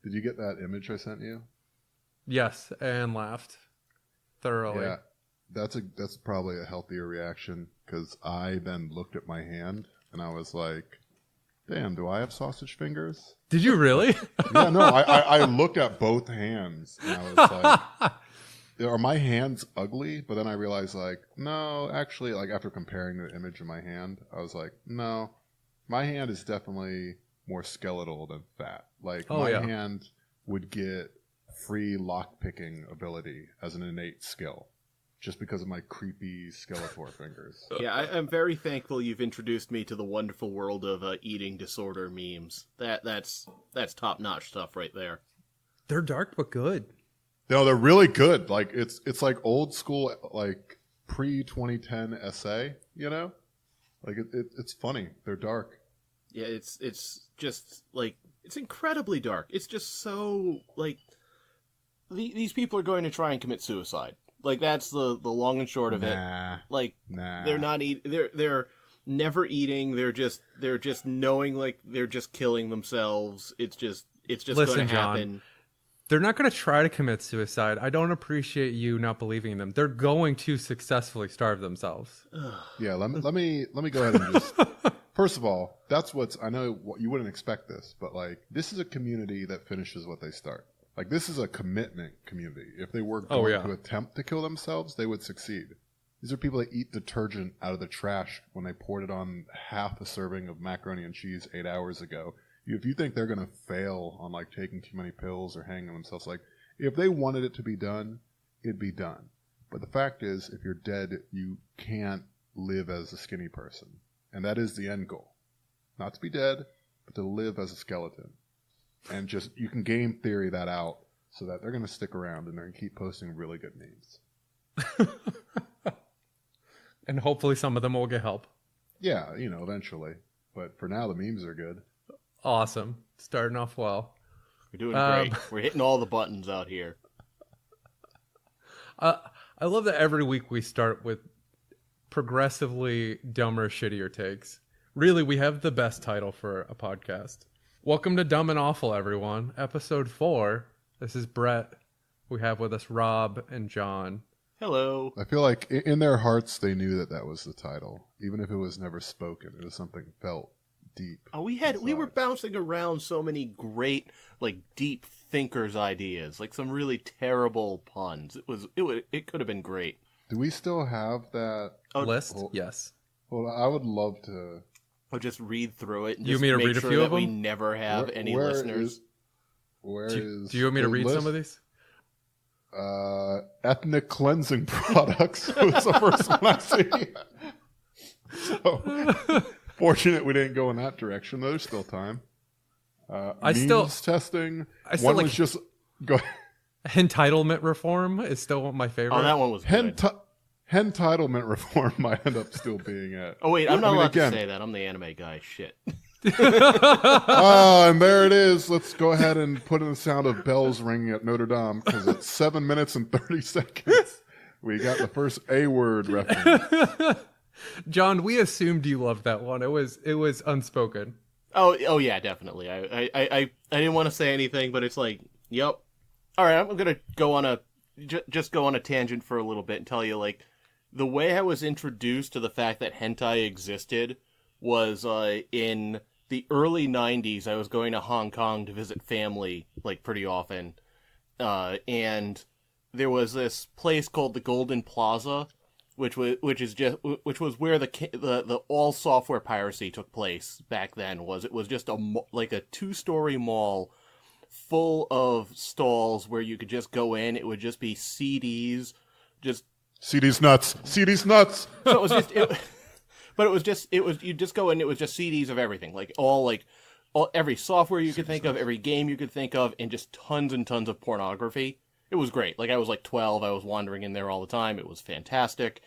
Did you get that image I sent you? Yes, and laughed thoroughly. Yeah, that's probably a healthier reaction, because I then looked at my hand and I was like, damn, do I have sausage fingers? Did you really? Yeah, no, I looked at both hands and I was like, are my hands ugly? But then I realized, like, no, actually, like, after comparing the image of my hand, I was like, no, my hand is definitely more skeletal than fat. Like, my hand would get free lock-picking ability as an innate skill, just because of my creepy Skeletor fingers. Yeah, I'm very thankful you've introduced me to the wonderful world of eating disorder memes. That's top-notch stuff right there. They're dark but good. No, they're really good. Like, it's like old school, like pre-2010 essay, you know? Like, it's funny. They're dark. Yeah, it's just like, it's incredibly dark. It's just so like, these people are going to try and commit suicide. Like, that's the long and short of it. Like, they're not they're never eating. They're just knowing, like, they're just killing themselves. It's just going to happen. John, they're not going to try to commit suicide. I don't appreciate you not believing in them. They're going to successfully starve themselves. Yeah, let me go ahead and just. First of all, I know you wouldn't expect this, but like, this is a community that finishes what they start. Like, this is a commitment community. If they were going to attempt to kill themselves, they would succeed. These are people that eat detergent out of the trash when they poured it on half a serving of macaroni and cheese 8 hours ago. If you think they're going to fail on, like, taking too many pills or hanging themselves, like, if they wanted it to be done, it'd be done. But the fact is, if you're dead, you can't live as a skinny person. And that is the end goal. Not to be dead, but to live as a skeleton. And just, you can game theory that out so that they're going to stick around and they're going to keep posting really good memes. And hopefully some of them will get help. Yeah, eventually. But for now, the memes are good. Awesome. Starting off well. We're doing great. We're hitting all the buttons out here. I love that every week we start with progressively dumber, shittier takes. Really, we have the best title for a podcast. Welcome to Dumb and Awful, everyone. Episode 4. This is Brett. We have with us Rob and John. Hello. I feel like in their hearts they knew that was the title, even if it was never spoken. It was something felt deep. Oh, we were bouncing around so many great, like, deep thinkers' ideas, like some really terrible puns. It could have been great. Do we still have that list? Yes. Well, I would love to. I'll just read through it. And you just want me to make read a sure few that of them? we never have any listeners. Do you want me to read some of these? Ethnic cleansing products was the first one I see. So, fortunate we didn't go in that direction. There's still time. Means testing. One was just go. Entitlement reform is still my favorite. Oh, that one was good. Entitlement reform might end up still being it. Oh wait, I'm not allowed to say that. I'm the anime guy. Shit. And there it is. Let's go ahead and put in the sound of bells ringing at Notre Dame, because it's 7 minutes and 30 seconds. We got the first A-word reference. John, we assumed you loved that one. It was unspoken. Oh yeah, definitely. I didn't want to say anything, but it's like, yep. All right, I'm gonna go on a tangent for a little bit and tell you, like, the way I was introduced to the fact that hentai existed was in the early 90s. I was going to Hong Kong to visit family, like, pretty often. And there was this place called the Golden Plaza, which was where the all software piracy took place back then. It was just a 2-story mall full of stalls where you could just go in. It would just be CDs, just CDs nuts. So you'd just go in. It was just CDs of everything, every software you could think of, every game you could think of, and just tons and tons of pornography. It was great. Like, I was like 12. I was wandering in there all the time. It was fantastic.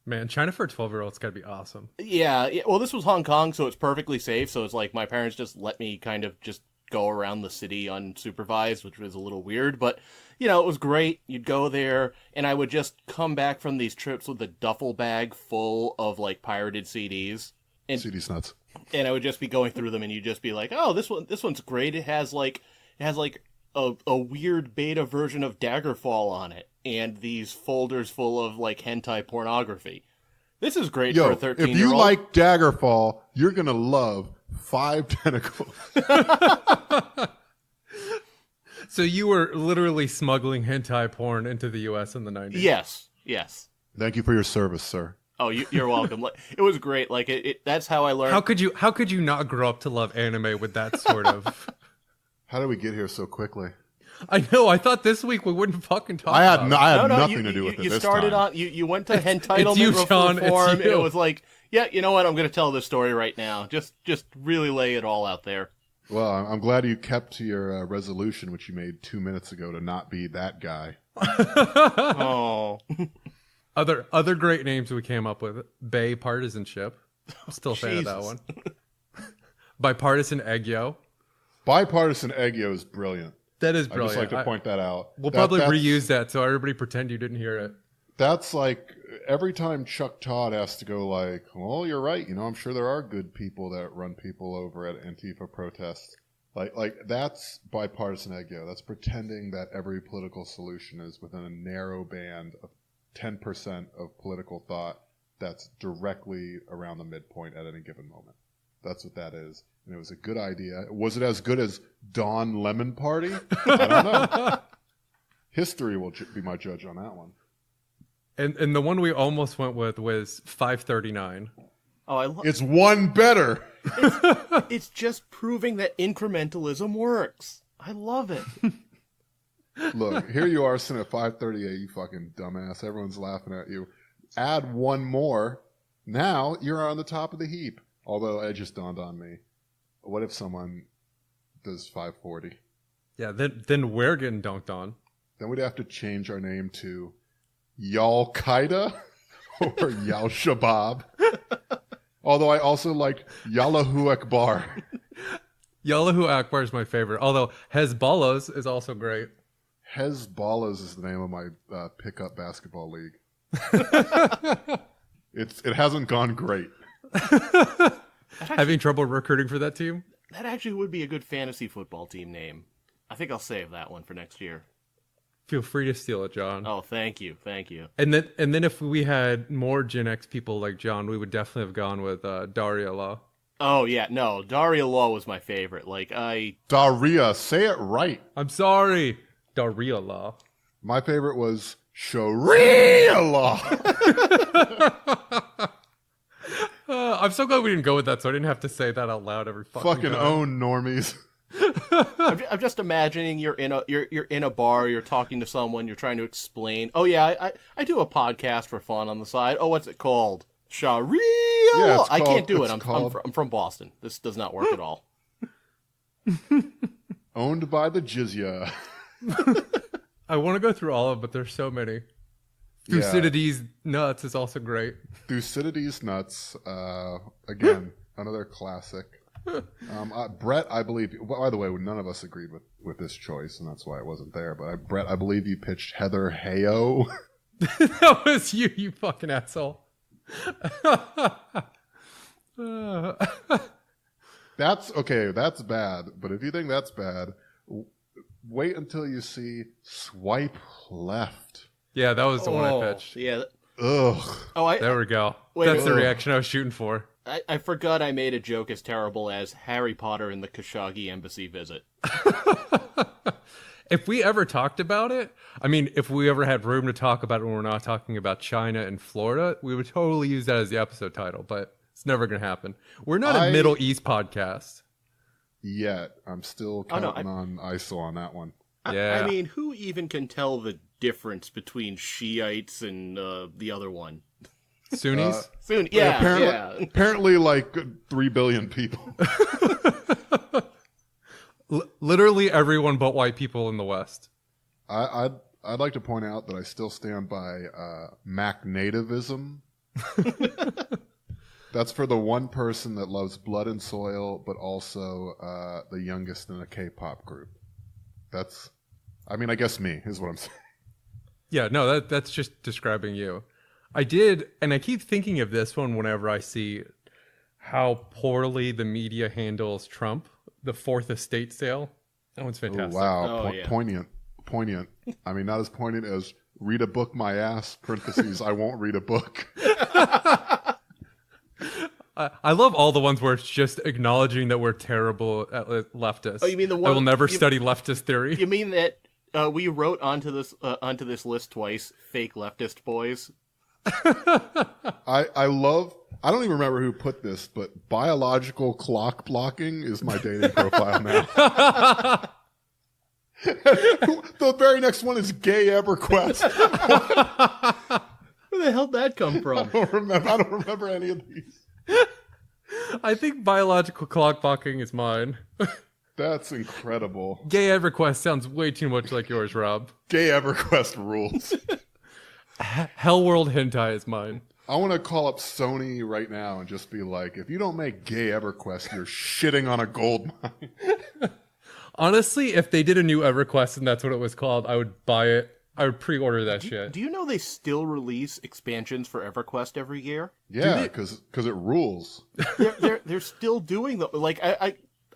Man, China for a 12-year-old's got to be awesome. Yeah. Well, this was Hong Kong, so it's perfectly safe. So it's like my parents just let me kind of just go around the city unsupervised, which was a little weird, but it was great. You'd go there, and I would just come back from these trips with a duffel bag full of, like, pirated CDs. And CDs nuts. And I would just be going through them, and you'd just be like, oh, this one's great. It has a weird beta version of Daggerfall on it, and these folders full of like hentai pornography. This is great for a 13-year-old. If you like Daggerfall, you're gonna love Five Tentacles. So you were literally smuggling hentai porn into the U.S. in the 90s. Yes. Thank you for your service, sir. Oh, you're welcome. It was great. Like that's how I learned. How could you not grow up to love anime with that sort of? How did we get here so quickly? I know. I thought this week we wouldn't fucking talk. I had about nothing to do with it. You this started time. on. You went to hentai you, Sean. reform. It's you. It was like, yeah, you know what? I'm going to tell this story right now. Just really lay it all out there. Well, I'm glad you kept to your resolution, which you made 2 minutes ago, to not be that guy. Oh. Other great names we came up with: Bay Partisanship. I'm still a fan of that one. Bipartisan Eggyo. Bipartisan Eggyo is brilliant. That is I brilliant. just like to point that out. We'll probably reuse that so everybody pretend you didn't hear it. That's like every time Chuck Todd has to go like, well, you're right. You know, I'm sure there are good people that run people over at Antifa protests. Like that's bipartisan Eggyo. That's pretending that every political solution is within a narrow band of 10% of political thought that's directly around the midpoint at any given moment. That's what that is. And it was a good idea. Was it as good as Dawn Lemon Party? I don't know. History will be my judge on that one. And the one we almost went with was 539. Oh, it's one better. It's just proving that incrementalism works. I love it. Look, here you are sitting at 538, you fucking dumbass. Everyone's laughing at you. Add one more. Now you're on the top of the heap. Although it just dawned on me. What if someone does 540? Yeah, then we're getting dunked on. Then we'd have to change our name to Y'all Qaeda or Y'all Shabab. Although I also like Yallahu Akbar. Yallahu Akbar is my favorite. Although Hezbollah's is also great. Hezbollah's is the name of my pickup basketball league. It hasn't gone great. Having trouble recruiting for that team? That actually would be a good fantasy football team name. I think I'll save that one for next year. Feel free to steal it, John. Oh, thank you. And then if we had more Gen X people like John, we would definitely have gone with Daria Law. Oh yeah, no, Daria Law was my favorite. Daria, say it right. I'm sorry, Daria Law. My favorite was Sharia Law. I'm so glad we didn't go with that, so I didn't have to say that out loud every fucking time. Own normies. I'm just imagining you're in a bar, you're talking to someone, you're trying to explain. Oh yeah, I do a podcast for fun on the side. Oh, what's it called? Sharia. Yeah, I can't do it. I'm from Boston. This does not work at all. Owned by the jizya. I want to go through all of them, but there's so many. Thucydides Nuts is also great. Thucydides Nuts, again, another classic. Brett, I believe, by the way, none of us agreed with this choice, and that's why it wasn't there, but Brett, I believe you pitched Heather Heyo. That was you fucking asshole. That's bad, but if you think that's bad, wait until you see Swipe Left. Yeah, that was the one I pitched. Yeah. Ugh. There we go. That's the reaction I was shooting for. I forgot I made a joke as terrible as Harry Potter and the Khashoggi embassy visit. If we ever talked about it, I mean, if we ever had room to talk about it when we're not talking about China and Florida, we would totally use that as the episode title, but it's never going to happen. We're not a Middle East podcast. Yet. I'm still counting on ISIL on that one. Yeah. I mean, who even can tell the difference between Shiites and the other one? Sunnis? Apparently like 3 billion people. Literally everyone but white people in the West. I'd like to point out that I still stand by Mac nativism. That's for the one person that loves blood and soil, but also the youngest in a K-pop group. I guess me is what I'm saying. Yeah, no, that's just describing you. I did, and I keep thinking of this one whenever I see how poorly the media handles Trump, the fourth estate sale. That one's Oh, fantastic. wow. Oh, yeah. Poignant. I mean, not as poignant as read a book my ass, parentheses, I won't read a book. I love all the ones where it's just acknowledging that we're terrible at leftists. Oh, you mean the one? I will never study leftist theory. You mean that we wrote onto this list twice? Fake leftist boys. I love, I don't even remember who put this, but biological clock blocking is my dating profile now. The very next one is gay Everquest. Where the hell did that come from? I don't remember any of these. I think biological clock blocking is mine. That's incredible. Gay EverQuest sounds way too much like yours, Rob. Gay Everquest rules. Hellworld Hentai is mine. I want to call up Sony right now and just be like, if you don't make gay Everquest, you're shitting on a gold mine. Honestly, if they did a new EverQuest and that's what it was called, I would buy it. I would pre-order that shit. Do you know they still release expansions for EverQuest every year? Yeah, because it rules. They're still doing the like.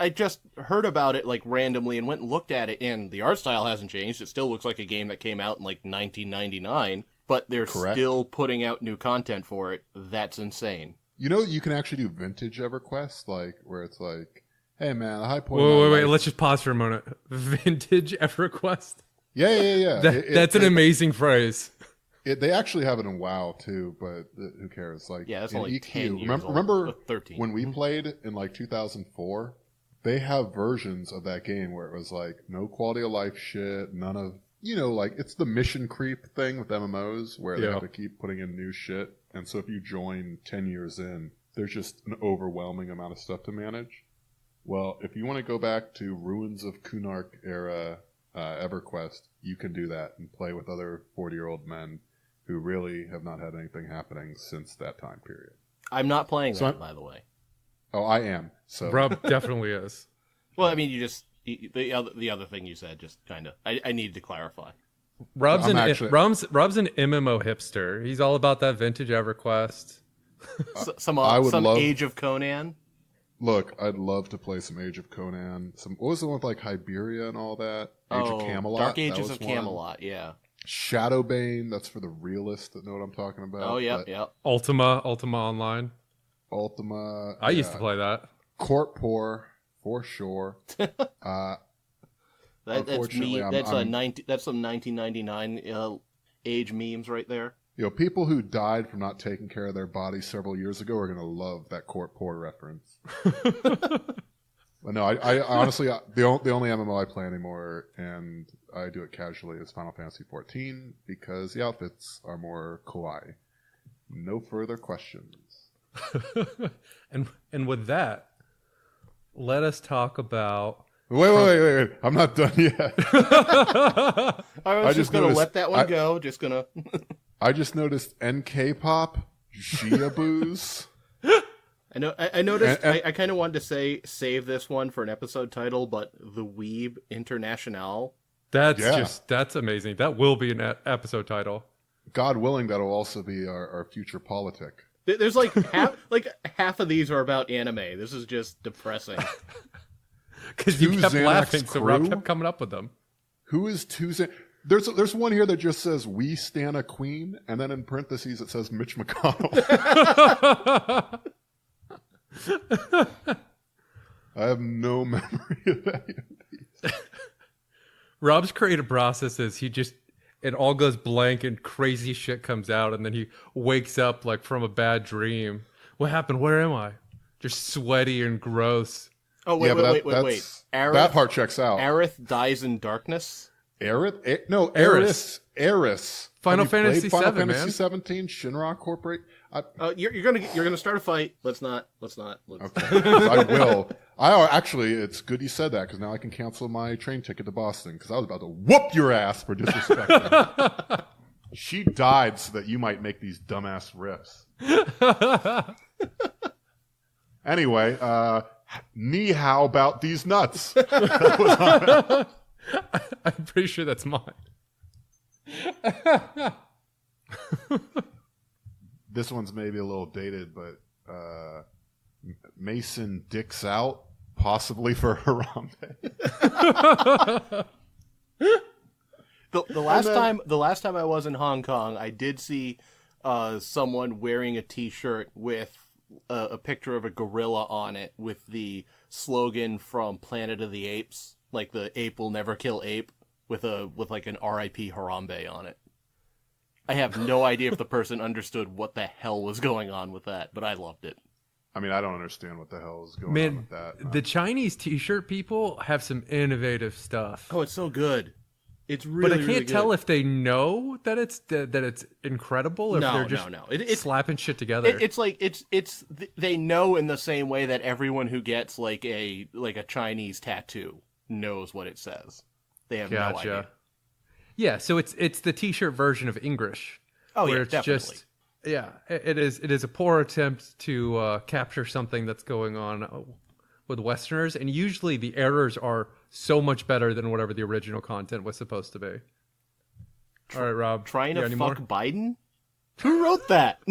I just heard about it like randomly and went and looked at it, and the art style hasn't changed. It still looks like a game that came out in like 1999, but they're still putting out new content for it. That's insane. You know, you can actually do vintage EverQuest, like where it's like, hey man, the high point. Wait, let's just pause for a moment. Vintage EverQuest. Yeah. That's an amazing phrase. They actually have it in WoW too, but who cares? Like, yeah, that's in only EQ, 10 years remember old. 13. when we played in like 2004? They have versions of that game where it was like no quality of life shit, none of, you know, like it's the mission creep thing with MMOs where they have to keep putting in new shit. And so if you join 10 years in, there's just an overwhelming amount of stuff to manage. Well, if you want to go back to Ruins of Kunark era EverQuest, you can do that and play with other 40-year-old men who really have not had anything happening since that time period. I'm not playing that, by the way. Oh, I am. So Rob definitely is. Well, I mean, the other thing you said just kind of I needed to clarify. Rob's an MMO hipster. He's all about that vintage EverQuest. Some Age of Conan. Look, I'd love to play some Age of Conan. What was the one with like Hiberia and all that? Age of Camelot. Dark Ages of Camelot. Yeah. Shadowbane. That's for the realists that know what I'm talking about. Oh yeah. Ultima Online. Ultima. I used to play that. Court Poor, for sure. That's me. That's some 1999 age memes right there. You know, people who died from not taking care of their bodies several years ago are going to love that Court Poor reference. But no, I honestly, the only MMO I play anymore, and I do it casually, is Final Fantasy XIV because the outfits are more kawaii. No further questions. and with that, let us talk about. Wait! I'm not done yet. I was just gonna let that one go. Just gonna. I just noticed NK pop, Shia booze. I noticed. I kind of wanted to save this one for an episode title, but the Weeb International. That's amazing. That will be an episode title. God willing, that'll also be our future politic. There's like half of these are about anime. This is just depressing. Because you kept laughing, so Rob kept coming up with them. Who is Tuesday? There's one here that just says "We Stan a Queen," and then in parentheses it says Mitch McConnell. I have no memory of any of these. Rob's creative process is it all goes blank and crazy shit comes out, and then he wakes up like from a bad dream. What happened? Where am I? Just sweaty and gross. Oh, wait. Aerith, that part checks out. Aerith dies in darkness? Aerith? No, Eris. Final Fantasy VII, man. Fantasy 17, Shinra Corporate. You're gonna start a fight. Let's not. Okay. I will. Actually, it's good you said that because now I can cancel my train ticket to Boston because I was about to whoop your ass for disrespecting. She died so that you might make these dumbass riffs. Anyway, knee how about these nuts? I'm pretty sure that's mine. This one's maybe a little dated, but Mason dicks out, ! possibly for Harambe. The last time I was in Hong Kong, I did see someone wearing a T-shirt with a picture of a gorilla on it with the slogan from Planet of the Apes, like the ape will never kill ape, with like an R.I.P. Harambe on it. I have no idea if the person understood what the hell was going on with that, but I loved it. I mean, I don't understand what the hell is going on with that. No. The Chinese T-shirt people have some innovative stuff. Oh, it's so good. It's really, but I can't tell if they know that it's incredible, or if they're just it's slapping shit together. It's like they know in the same way that everyone who gets like a Chinese tattoo knows what it says. They have no idea. Yeah, so it's the T-shirt version of English. Oh where yeah, it's definitely. It is a poor attempt to capture something that's going on with Westerners, and usually the errors are so much better than whatever the original content was supposed to be. All right, Rob. Trying to fuck Biden? Who wrote that?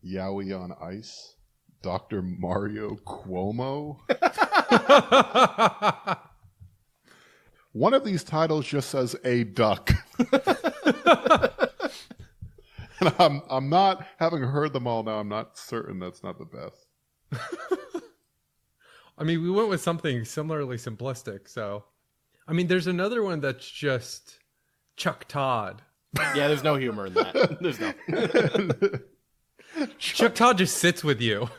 Yowie on Ice? Dr. Mario Cuomo? One of these titles just says a duck. And I'm not, having heard them all now, I'm not certain that's not the best. I mean, we went with something similarly simplistic, so... I mean, there's another one that's just Chuck Todd. Yeah, there's no humor in that. There's no. Chuck Todd just sits with you.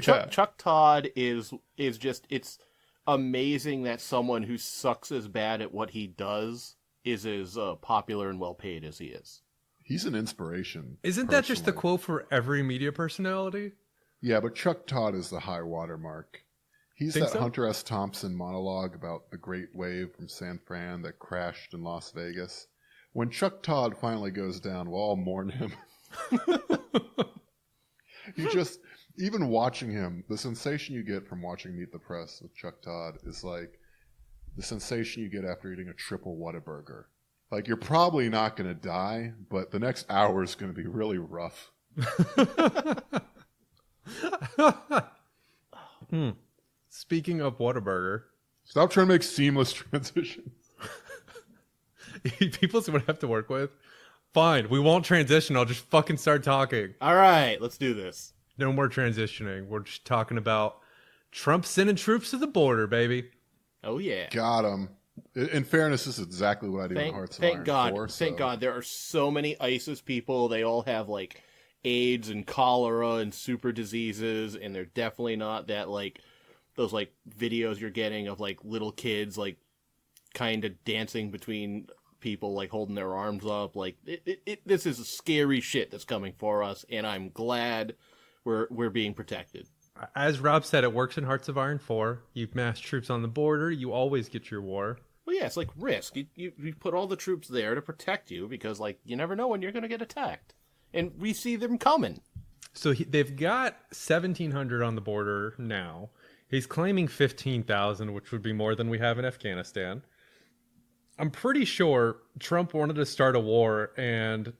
Chuck Todd is just... It's amazing that someone who sucks as bad at what he does is as popular and well-paid as he is. He's an inspiration. Isn't that just the quote for every media personality? Yeah, but Chuck Todd is the high watermark. He's that Hunter S. Thompson monologue about the great wave from San Fran that crashed in Las Vegas. When Chuck Todd finally goes down, we'll all mourn him. You just, even watching him, the sensation you get from watching Meet the Press with Chuck Todd is like the sensation you get after eating a triple Whataburger. Like, you're probably not going to die, but the next hour is going to be really rough. Speaking of Whataburger. Stop trying to make seamless transitions. People would have to work with. Fine, we won't transition. I'll just fucking start talking. All right, let's do this. No more transitioning. We're just talking about Trump sending troops to the border, baby. Oh, yeah. Got him. In fairness, this is exactly what I do in Hearts of Iron 4. Thank God. There are so many ISIS people. They all have, like, AIDS and cholera and super diseases, and they're definitely not that, like, those, like, videos you're getting of, like, little kids, like, kind of dancing between people, like, holding their arms up. Like, this is scary shit that's coming for us, and I'm glad we're being protected. As Rob said, it works in Hearts of Iron 4. You've massed troops on the border. You always get your war. Well, yeah, it's like risk. You put all the troops there to protect you because, like, you never know when you're going to get attacked. And we see them coming. So they've got 1,700 on the border now. He's claiming 15,000, which would be more than we have in Afghanistan. I'm pretty sure Trump wanted to start a war, and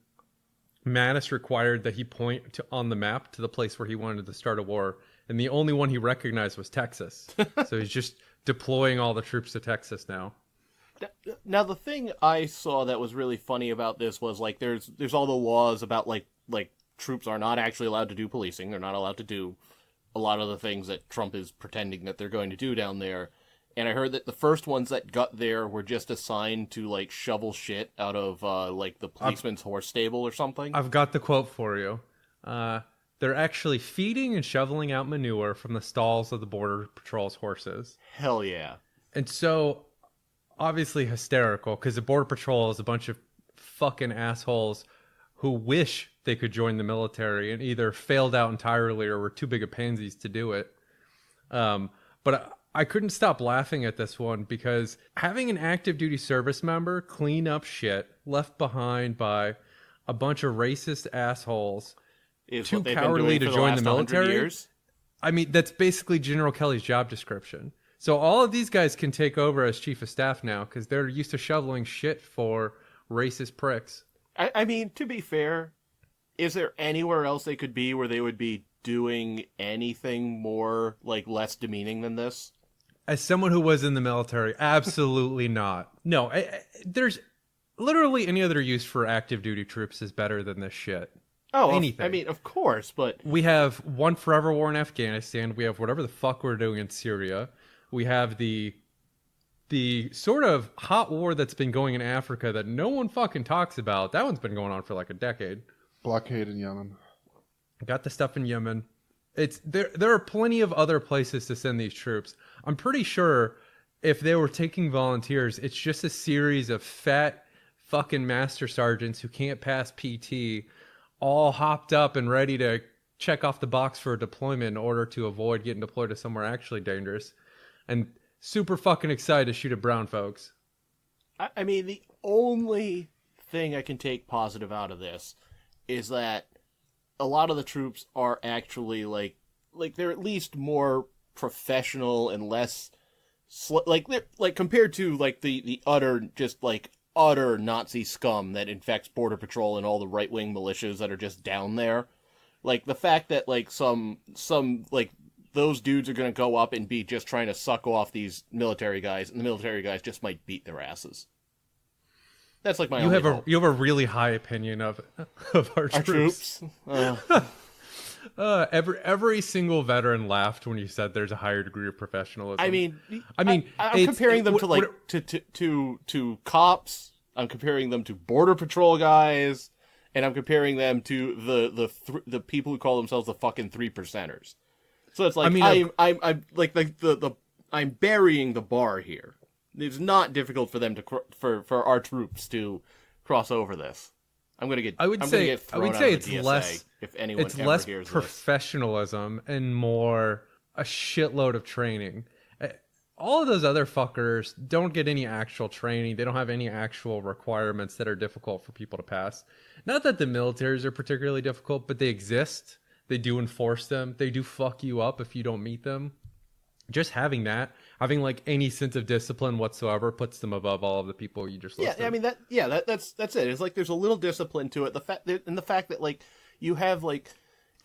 Mattis required that he point on the map to the place where he wanted to start a war. And the only one he recognized was Texas. So he's just deploying all the troops to Texas now. Now, the thing I saw that was really funny about this was, like, there's all the laws about, like troops are not actually allowed to do policing. They're not allowed to do a lot of the things that Trump is pretending that they're going to do down there. And I heard that the first ones that got there were just assigned to, like, shovel shit out of, like, the policeman's horse stable or something. I've got the quote for you. They're actually feeding and shoveling out manure from the stalls of the Border Patrol's horses. Hell yeah. And so, obviously hysterical, because the Border Patrol is a bunch of fucking assholes who wish they could join the military and either failed out entirely or were too big of pansies to do it. But I couldn't stop laughing at this one because having an active duty service member clean up shit left behind by a bunch of racist assholes is too what they've cowardly been doing to join the 100 military. years. I mean, that's basically General Kelly's job description. So all of these guys can take over as chief of staff now because they're used to shoveling shit for racist pricks. I mean, to be fair, is there anywhere else they could be where they would be doing anything more, like, less demeaning than this? As someone who was in the military, absolutely not. No, there's literally any other use for active duty troops is better than this shit. Oh, anything. I mean, of course, but... We have one forever war in Afghanistan. We have whatever the fuck we're doing in Syria. We have the sort of hot war that's been going in Africa that no one fucking talks about. That one's been going on for like a decade. Blockade in Yemen. Got the stuff in Yemen. There are plenty of other places to send these troops. I'm pretty sure if they were taking volunteers, it's just a series of fat fucking master sergeants who can't pass PT, all hopped up and ready to check off the box for a deployment in order to avoid getting deployed to somewhere actually dangerous, and super fucking excited to shoot at brown folks. I mean, the only thing I can take positive out of this is that a lot of the troops are actually like they're at least more professional and less like compared to like the utter Nazi scum that infects Border Patrol and all the right-wing militias that are just down there. Like, the fact that, like, some like, those dudes are gonna go up and be just trying to suck off these military guys, and the military guys just might beat their asses. That's, like, my only hope. You have a really high opinion of our troops. Every single veteran laughed when you said there's a higher degree of professionalism. I mean, I'm comparing them to cops. I'm comparing them to Border Patrol guys, and I'm comparing them to the people who call themselves the fucking 3%ers. So it's like I'm burying the bar here. It's not difficult for them for our troops to cross over this. I would say it's less. If anyone it's ever less hears professionalism and more a shitload of training. All of those other fuckers don't get any actual training. They don't have any actual requirements that are difficult for people to pass. Not that the militaries are particularly difficult, but they exist. They do enforce them. They do fuck you up if you don't meet them. Just having like any sense of discipline whatsoever puts them above all of the people you just listed. Yeah, I mean that's it. It's like there's a little discipline to it. The fact that like you have like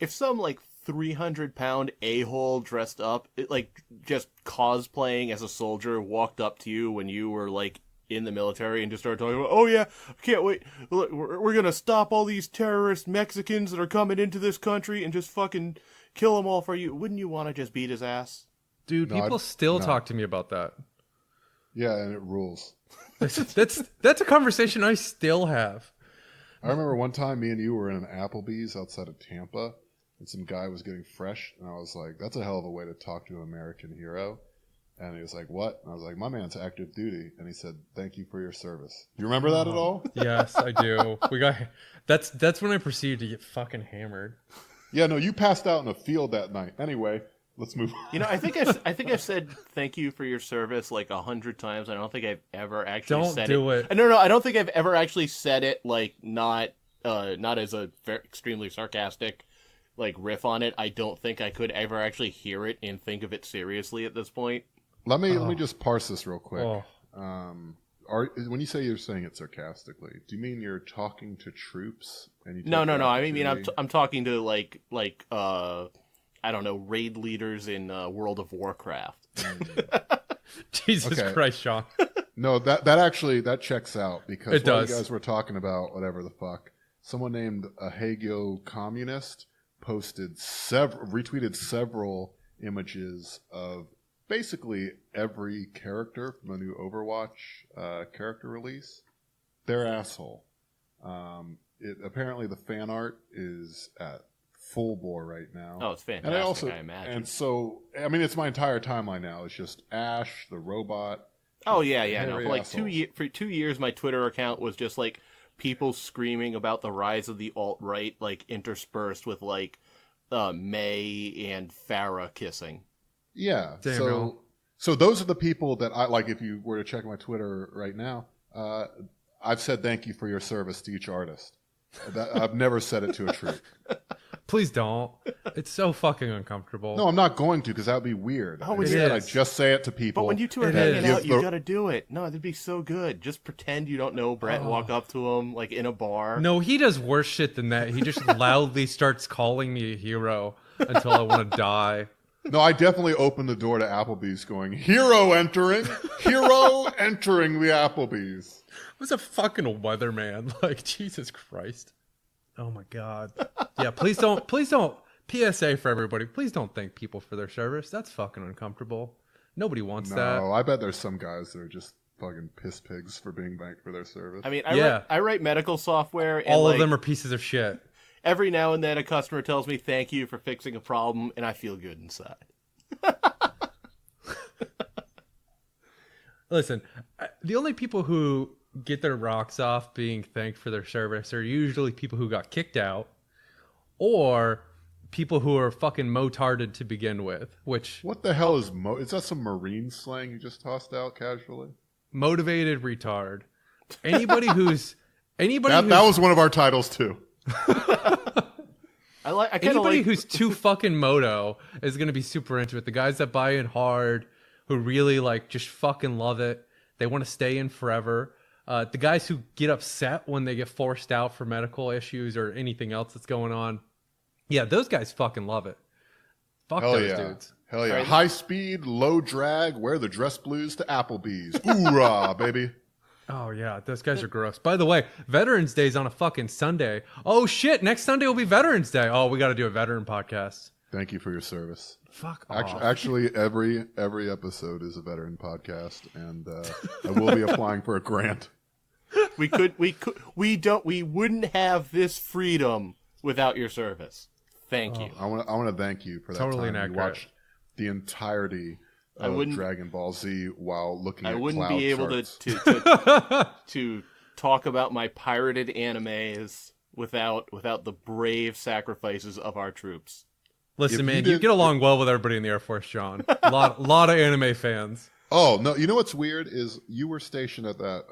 if some like 300-pound a-hole dressed up, like just cosplaying as a soldier walked up to you when you were like in the military and just started talking about, oh yeah, I can't wait, we're gonna stop all these terrorist Mexicans that are coming into this country and just fucking kill them all for you. Wouldn't you want to just beat his ass? Dude, people still talk to me about that. Yeah, and it rules. That's a conversation I still have. I remember one time me and you were in an Applebee's outside of Tampa, and some guy was getting fresh, and I was like, that's a hell of a way to talk to an American hero. And he was like, what? And I was like, my man's active duty. And he said, thank you for your service. Do you remember that at all? Yes, I do. That's when I proceeded to get fucking hammered. Yeah, no, you passed out in a field that night. Anyway, let's move on. You know, I think I've said thank you for your service like 100 times. I don't think I've ever actually said it. Don't do it. No, I don't think I've ever actually said it like not as a extremely sarcastic like riff on it. I don't think I could ever actually hear it and think of it seriously at this point. Let me just parse this real quick. When you say you're saying it sarcastically, do you mean you're talking to troops? And No. I mean I'm talking to like I don't know, raid leaders in World of Warcraft. Jesus Christ, Sean. No, that checks out because it does. You guys were talking about whatever the fuck. Someone named a Hagio communist retweeted several images of basically every character from a new Overwatch character release. They're asshole. Apparently the fan art is at full bore right now. Oh, it's fantastic, I imagine. And so, I mean, it's my entire timeline now. It's just Ash, the robot. Oh, yeah. No, for like 2 years, my Twitter account was just like people screaming about the rise of the alt-right, like interspersed with like May and Farah kissing. Yeah. So those are the people that I like. If you were to check my Twitter right now, I've said thank you for your service to each artist. I've never said it to a troop. Please don't. It's so fucking uncomfortable. No, I'm not going to because that would be weird. Oh, Instead, I just say it to people. But when you two are hanging out, you got to do it. No, it'd be so good. Just pretend you don't know Brett. Walk up to him like in a bar. No, he does worse shit than that. He just loudly starts calling me a hero. until I want to die. No, I definitely opened the door to Applebee's going, hero entering the Applebee's. I was a fucking weatherman. Like, Jesus Christ. Oh my God. Yeah, please don't, PSA for everybody, please don't thank people for their service. That's fucking uncomfortable. Nobody wants that. No, I bet there's some guys that are just fucking piss pigs for being thanked for their service. I mean, I write medical software. And all of them are pieces of shit. Every now and then a customer tells me thank you for fixing a problem, and I feel good inside. Listen, the only people who get their rocks off being thanked for their service are usually people who got kicked out or people who are fucking motarded to begin with, which... What the hell is is that some Marine slang you just tossed out casually? Motivated retard. Anybody that was one of our titles too. Anybody who's too fucking moto is going to be super into it. The guys that buy in hard, who really like just fucking love it. They want to stay in forever. The guys who get upset when they get forced out for medical issues or anything else that's going on. Yeah, those guys fucking love it. Fuck Hell those yeah. dudes. Hell yeah. Right. High speed, low drag, wear the dress blues to Applebee's. Hoorah, baby. Oh, yeah. Those guys are gross. By the way, Veterans Day's on a fucking Sunday. Oh, shit. Next Sunday will be Veterans Day. Oh, we got to do a veteran podcast. Thank you for your service. Fuck off. Actually, every episode is a veteran podcast, and I will be applying for a grant. We wouldn't have this freedom without your service. Thank you. I want to thank you for that Totally time inaccurate. you watched the entirety of Dragon Ball Z while looking at I wouldn't cloud be able charts. to talk about my pirated animes without the brave sacrifices of our troops. Listen, If man, you you did- get along well with everybody in the Air Force, John. A lot of anime fans. Oh, no, you know what's weird is you were stationed at that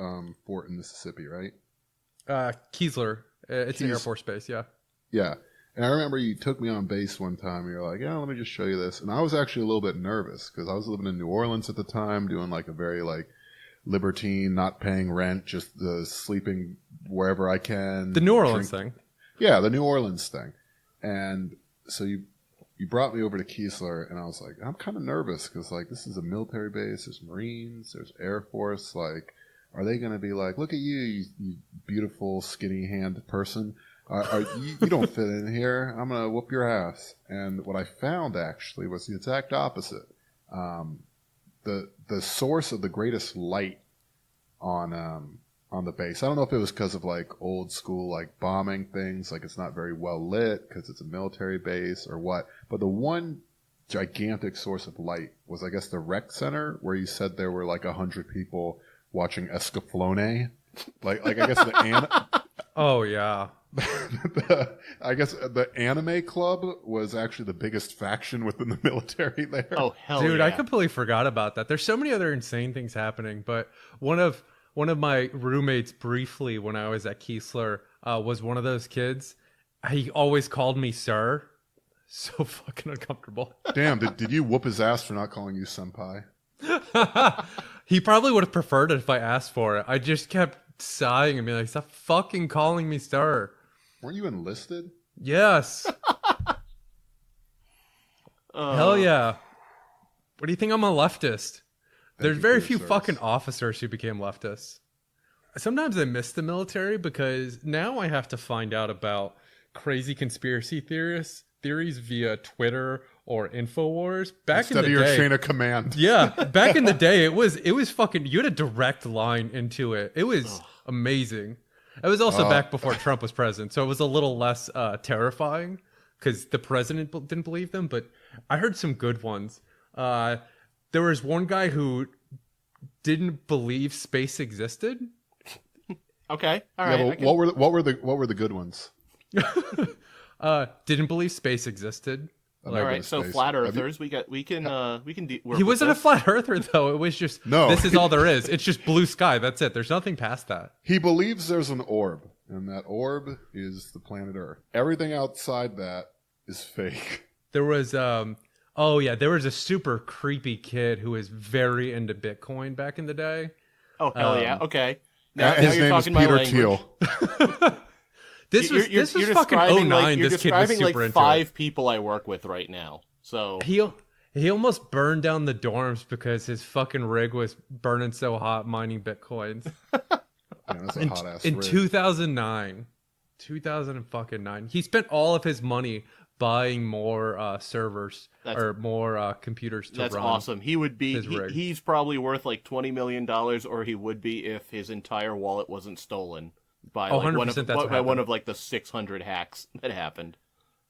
fort in Mississippi, right? Keesler. It's an Air Kees- Force base, yeah. Yeah. And I remember you took me on base one time. And you're like, yeah, let me just show you this. And I was actually a little bit nervous because I was living in New Orleans at the time, doing like a very like libertine, not paying rent, just sleeping wherever I can. The New Orleans thing. Yeah, the New Orleans thing. And so you brought me over to Keesler, and I was like, I'm kind of nervous because like this is a military base. There's Marines, there's Air Force. Like, are they going to be like, look at you beautiful, skinny-handed person? You don't fit in here. I'm going to whoop your ass. And what I found actually was the exact opposite. The source of the greatest light on the base. I don't know if it was because of like old school like bombing things, like it's not very well lit because it's a military base or what. But the one gigantic source of light was, I guess, the rec center where you said there were like 100 people watching Escaflowne. Like I guess Oh, yeah. I guess the anime club was actually the biggest faction within the military there. Oh hell, Dude, yeah. I completely forgot about that. There's so many other insane things happening, but one of my roommates briefly when I was at Keesler was one of those kids. He always called me sir. So fucking uncomfortable. Damn, did you whoop his ass for not calling you senpai? He probably would have preferred it if I asked for it. I just kept sighing and being like, stop fucking calling me sir. Weren't you enlisted? Yes. Hell yeah. What do you think? I'm a leftist. There's you very for few your fucking service. officers who became leftists. Sometimes I miss the military because now I have to find out about crazy conspiracy theories via Twitter or InfoWars. Back Instead in of the your day, chain of command. yeah, back in the day, it was fucking. You had a direct line into it. It was amazing. It was also back before Trump was president, so it was a little less terrifying because the president didn't believe them. But I heard some good ones. There was one guy who didn't believe space existed. Okay, all Yeah, right. but what were the good ones? Didn't believe space existed. I've all never been right, to so space. flat Have you- earthers, we can work He with wasn't a this. flat earther though. It was just No. This is all there is. It's just blue sky. That's it. There's nothing past that. He believes there's an orb, and that orb is the planet Earth. Everything outside that is fake. There was there was a super creepy kid who was very into Bitcoin back in the day. Oh hell yeah! Okay, now His you're name is talking my Peter language. Thiel. This was fucking describing, 09. You're This kid was describing super like into 5 people I work with right now. So he almost burned down the dorms because his fucking rig was burning so hot mining bitcoins. Man, that's a hot ass In rig. 2009, he spent all of his money buying more servers or more computers to that's run. awesome. He would be. his rig. He's probably worth like $20 million, or he would be if his entire wallet wasn't stolen by like, 100% one of like the 600 hacks that happened.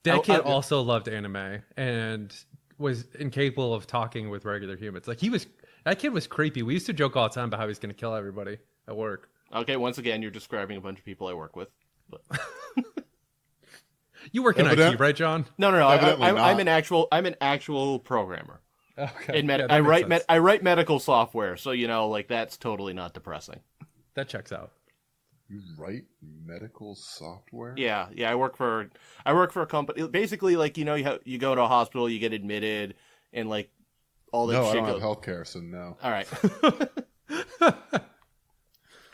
That kid also loved anime and was incapable of talking with regular humans. Like that kid was creepy. We used to joke all the time about how he's going to kill everybody at work. Okay, once again, you're describing a bunch of people I work with. But... You work in IT, right, John? No. I'm an actual programmer. Okay. I write medical software, so like that's totally not depressing. That checks out. You write medical software? Yeah. I work for a company. Basically, like you go to a hospital, you get admitted, and like all that. No, shit I don't have healthcare, so no. All right.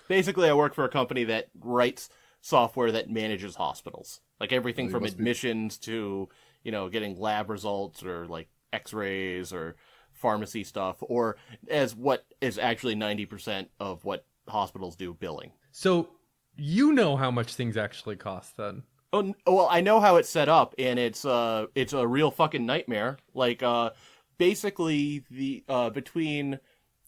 Basically, I work for a company that writes software that manages hospitals, like everything from admissions to getting lab results or like X-rays or pharmacy stuff, or as what is actually 90% of what hospitals do, billing. So you know how much things actually cost then. Oh, well, I know how it's set up, and it's a real fucking nightmare. Like, basically, the between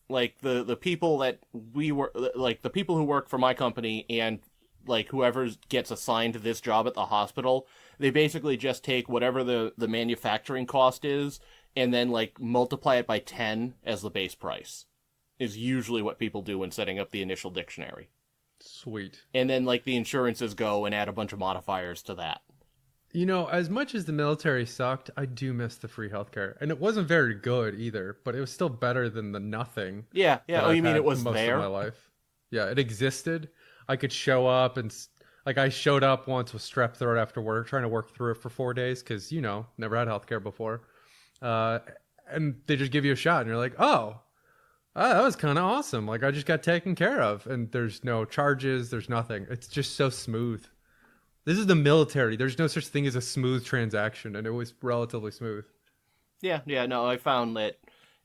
like the people that we were like the people who work for my company and like whoever gets assigned to this job at the hospital, they basically just take whatever the manufacturing cost is and then like multiply it by 10 as the base price. Is usually what people do when setting up the initial dictionary. Sweet. And then like the insurances go and add a bunch of modifiers to that. As much as the military sucked, I do miss the free healthcare. And it wasn't very good either, but it was still better than the nothing. Yeah. Oh, you mean it was most there? of my life. Yeah, it existed. I could show up and like I showed up once with strep throat after work, trying to work through it for 4 days because, never had healthcare before. And they just give you a shot and you're like, oh, that was kind of awesome. Like I just got taken care of and there's no charges. There's nothing. It's just so smooth. This is the military. There's no such thing as a smooth transaction, and it was relatively smooth. Yeah. No, I found that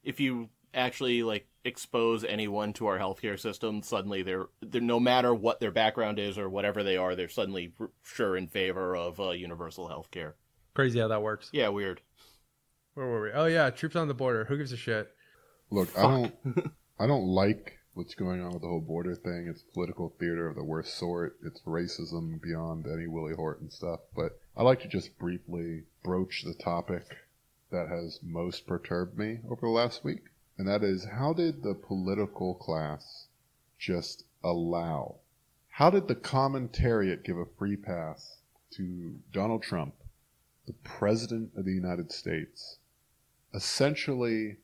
if you actually like expose anyone to our healthcare system, suddenly they're no matter what their background is or whatever they are, they're suddenly sure in favor of universal healthcare. Crazy how that works. Yeah, weird. Where were we? Oh yeah, troops on the border. Who gives a shit? Look, I don't like what's going on with the whole border thing. It's political theater of the worst sort. It's racism beyond any Willie Horton stuff. But I like to just briefly broach the topic that has most perturbed me over the last week. And that is, how did the political class just allow? How did the commentariat give a free pass to Donald Trump, the President of the United States, essentially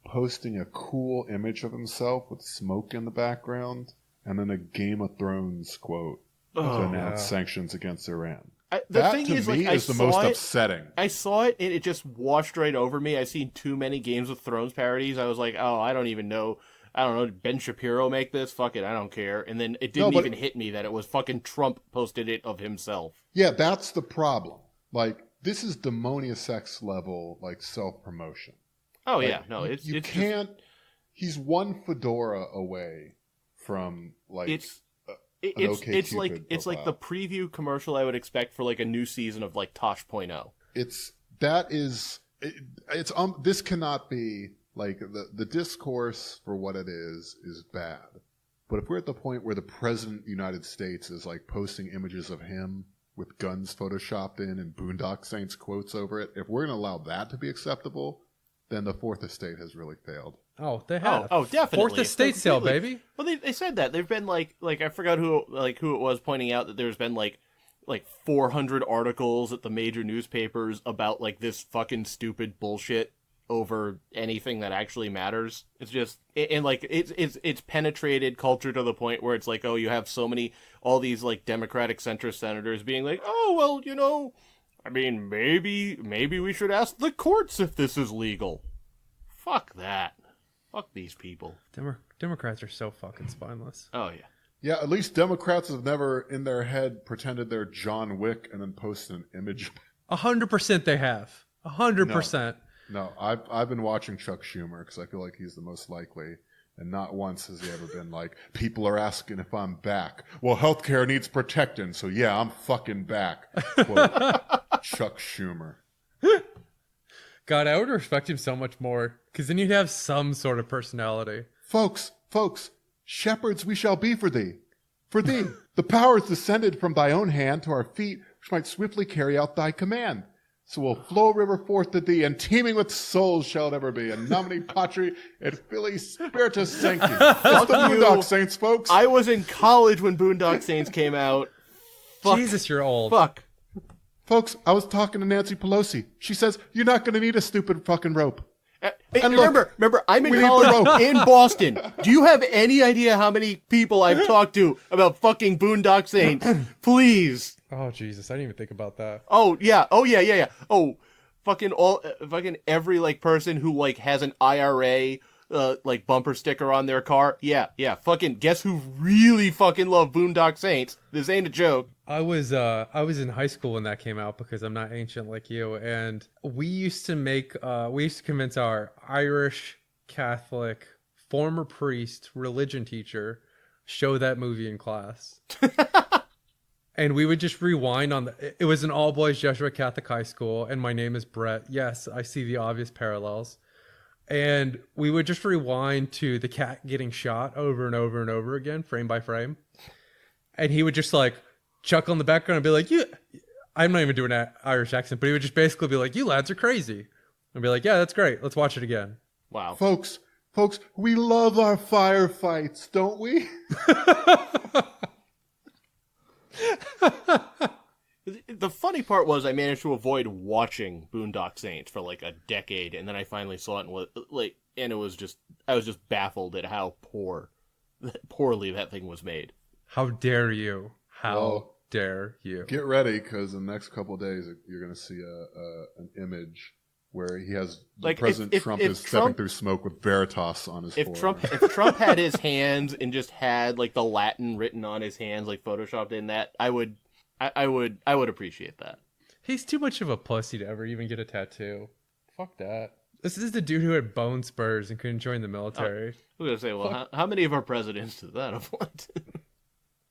posting a cool image of himself with smoke in the background and then a Game of Thrones quote to announce sanctions against Iran? The thing is, the most upsetting. I saw it and it just washed right over me. I've seen too many Games of Thrones parodies. I was like, oh, I don't know, did Ben Shapiro make this? Fuck it, I don't care. And then it didn't even hit me that it was fucking Trump posted it of himself. Yeah, that's the problem. Like, this is demonious sex level, like, self-promotion. Oh, like, yeah. No, it's can't... Just... He's one fedora away from, like... It's like the preview commercial I would expect for like a new season of like Tosh.0. This cannot be like the discourse for what it is bad. But if we're at the point where the President of the United States is like posting images of him with guns photoshopped in and Boondock Saints quotes over it, if we're going to allow that to be acceptable, then the Fourth Estate has really failed. Oh, they have. Oh, definitely. Fourth Estate sale, baby. Well, they said that. There've been like I forgot who it was pointing out that there's been like 400 articles at the major newspapers about like this fucking stupid bullshit over anything that actually matters. It's just and like it's penetrated culture to the point where it's like, oh, you have all these like Democratic centrist senators being like, oh, well, I mean, maybe we should ask the courts if this is legal. Fuck that. Fuck these people. Democrats are so fucking spineless. Oh, yeah. Yeah, at least Democrats have never in their head pretended they're John Wick and then posted an image. 100% they have. 100%. No, I've been watching Chuck Schumer because I feel like he's the most likely. And not once has he ever been like, people are asking if I'm back. Well, healthcare needs protecting, so yeah, I'm fucking back. Quote, Chuck Schumer. God, I would respect him so much more because then you'd have some sort of personality. Folks, shepherds we shall be for thee. For thee, the power is descended from thy own hand to our feet, which might swiftly carry out thy command. So will flow river forth to thee, and teeming with souls shall it ever be. And nomine patri et filii spiritus sancti. It's the Boondock Saints, folks. I was in college when Boondock Saints came out. Fuck. Jesus, you're old. Fuck. Folks, I was talking to Nancy Pelosi. She says, you're not going to need a stupid fucking rope. Hey, And remember, I'm in college in Boston. Do you have any idea how many people I've talked to about fucking Boondock Saints? Please. Oh, Jesus. I didn't even think about that. Oh, yeah. Oh, fucking every, like, person who, like, has an IRA, like, bumper sticker on their car. Yeah. Fucking guess who really fucking love Boondock Saints? This ain't a joke. I was in high school when that came out because I'm not ancient like you, and we used to convince our Irish Catholic former priest religion teacher show that movie in class. And we would just rewind it was an all boys Jesuit Catholic high school, and my name is Brett. Yes, I see the obvious parallels. And we would just rewind to the cat getting shot over and over and over again, frame by frame. And he would just like chuckle in the background and be like, I'm not even doing an Irish accent, but he would just basically be like, you lads are crazy. And be like, yeah, that's great. Let's watch it again. Wow. Folks, we love our firefights, don't we? The funny part was I managed to avoid watching Boondock Saints for like a decade, and then I finally saw it and I was just baffled at how poorly that thing was made. How dare you? How dare you? Get ready, because in the next couple of days you're going to see an image where he has President Trump is stepping through smoke with Veritas on his forearm. If Trump had his hands and just had like the Latin written on his hands, like photoshopped in that, I would appreciate that. He's too much of a pussy to ever even get a tattoo. Fuck that. This is the dude who had bone spurs and couldn't join the military. I was gonna say, well, how many of our presidents did that apply to?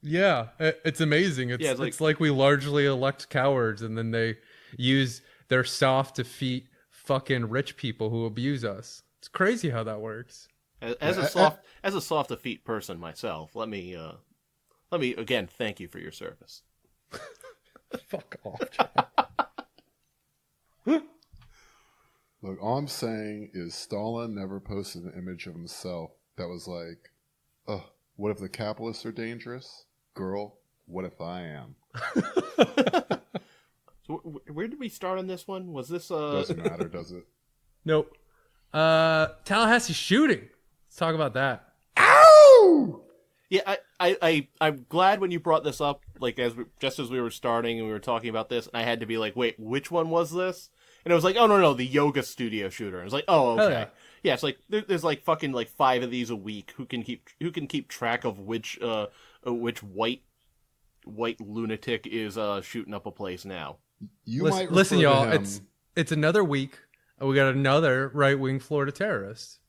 Yeah, it's amazing. It's like we largely elect cowards, and then they use their soft defeat fucking rich people who abuse us. It's crazy how that works. As a soft defeat person myself, let me again thank you for your service. Fuck off. Look, all I'm saying is Stalin never posted an image of himself that was like, what if the capitalists are dangerous? Girl, what if I am? So where did we start on this one? Was this Doesn't matter, does it? Nope. Tallahassee shooting. Let's talk about that. Ow! Yeah, I'm glad when you brought this up, like just as we were starting and we were talking about this, and I had to be like, wait, which one was this? And it was like, oh no, the yoga studio shooter. And I was like, oh okay, yeah. It's like there's like fucking like 5 of these a week. Who can keep track of which white lunatic is shooting up a place now? Listen, y'all. It's another week, and we got another right-wing Florida terrorist.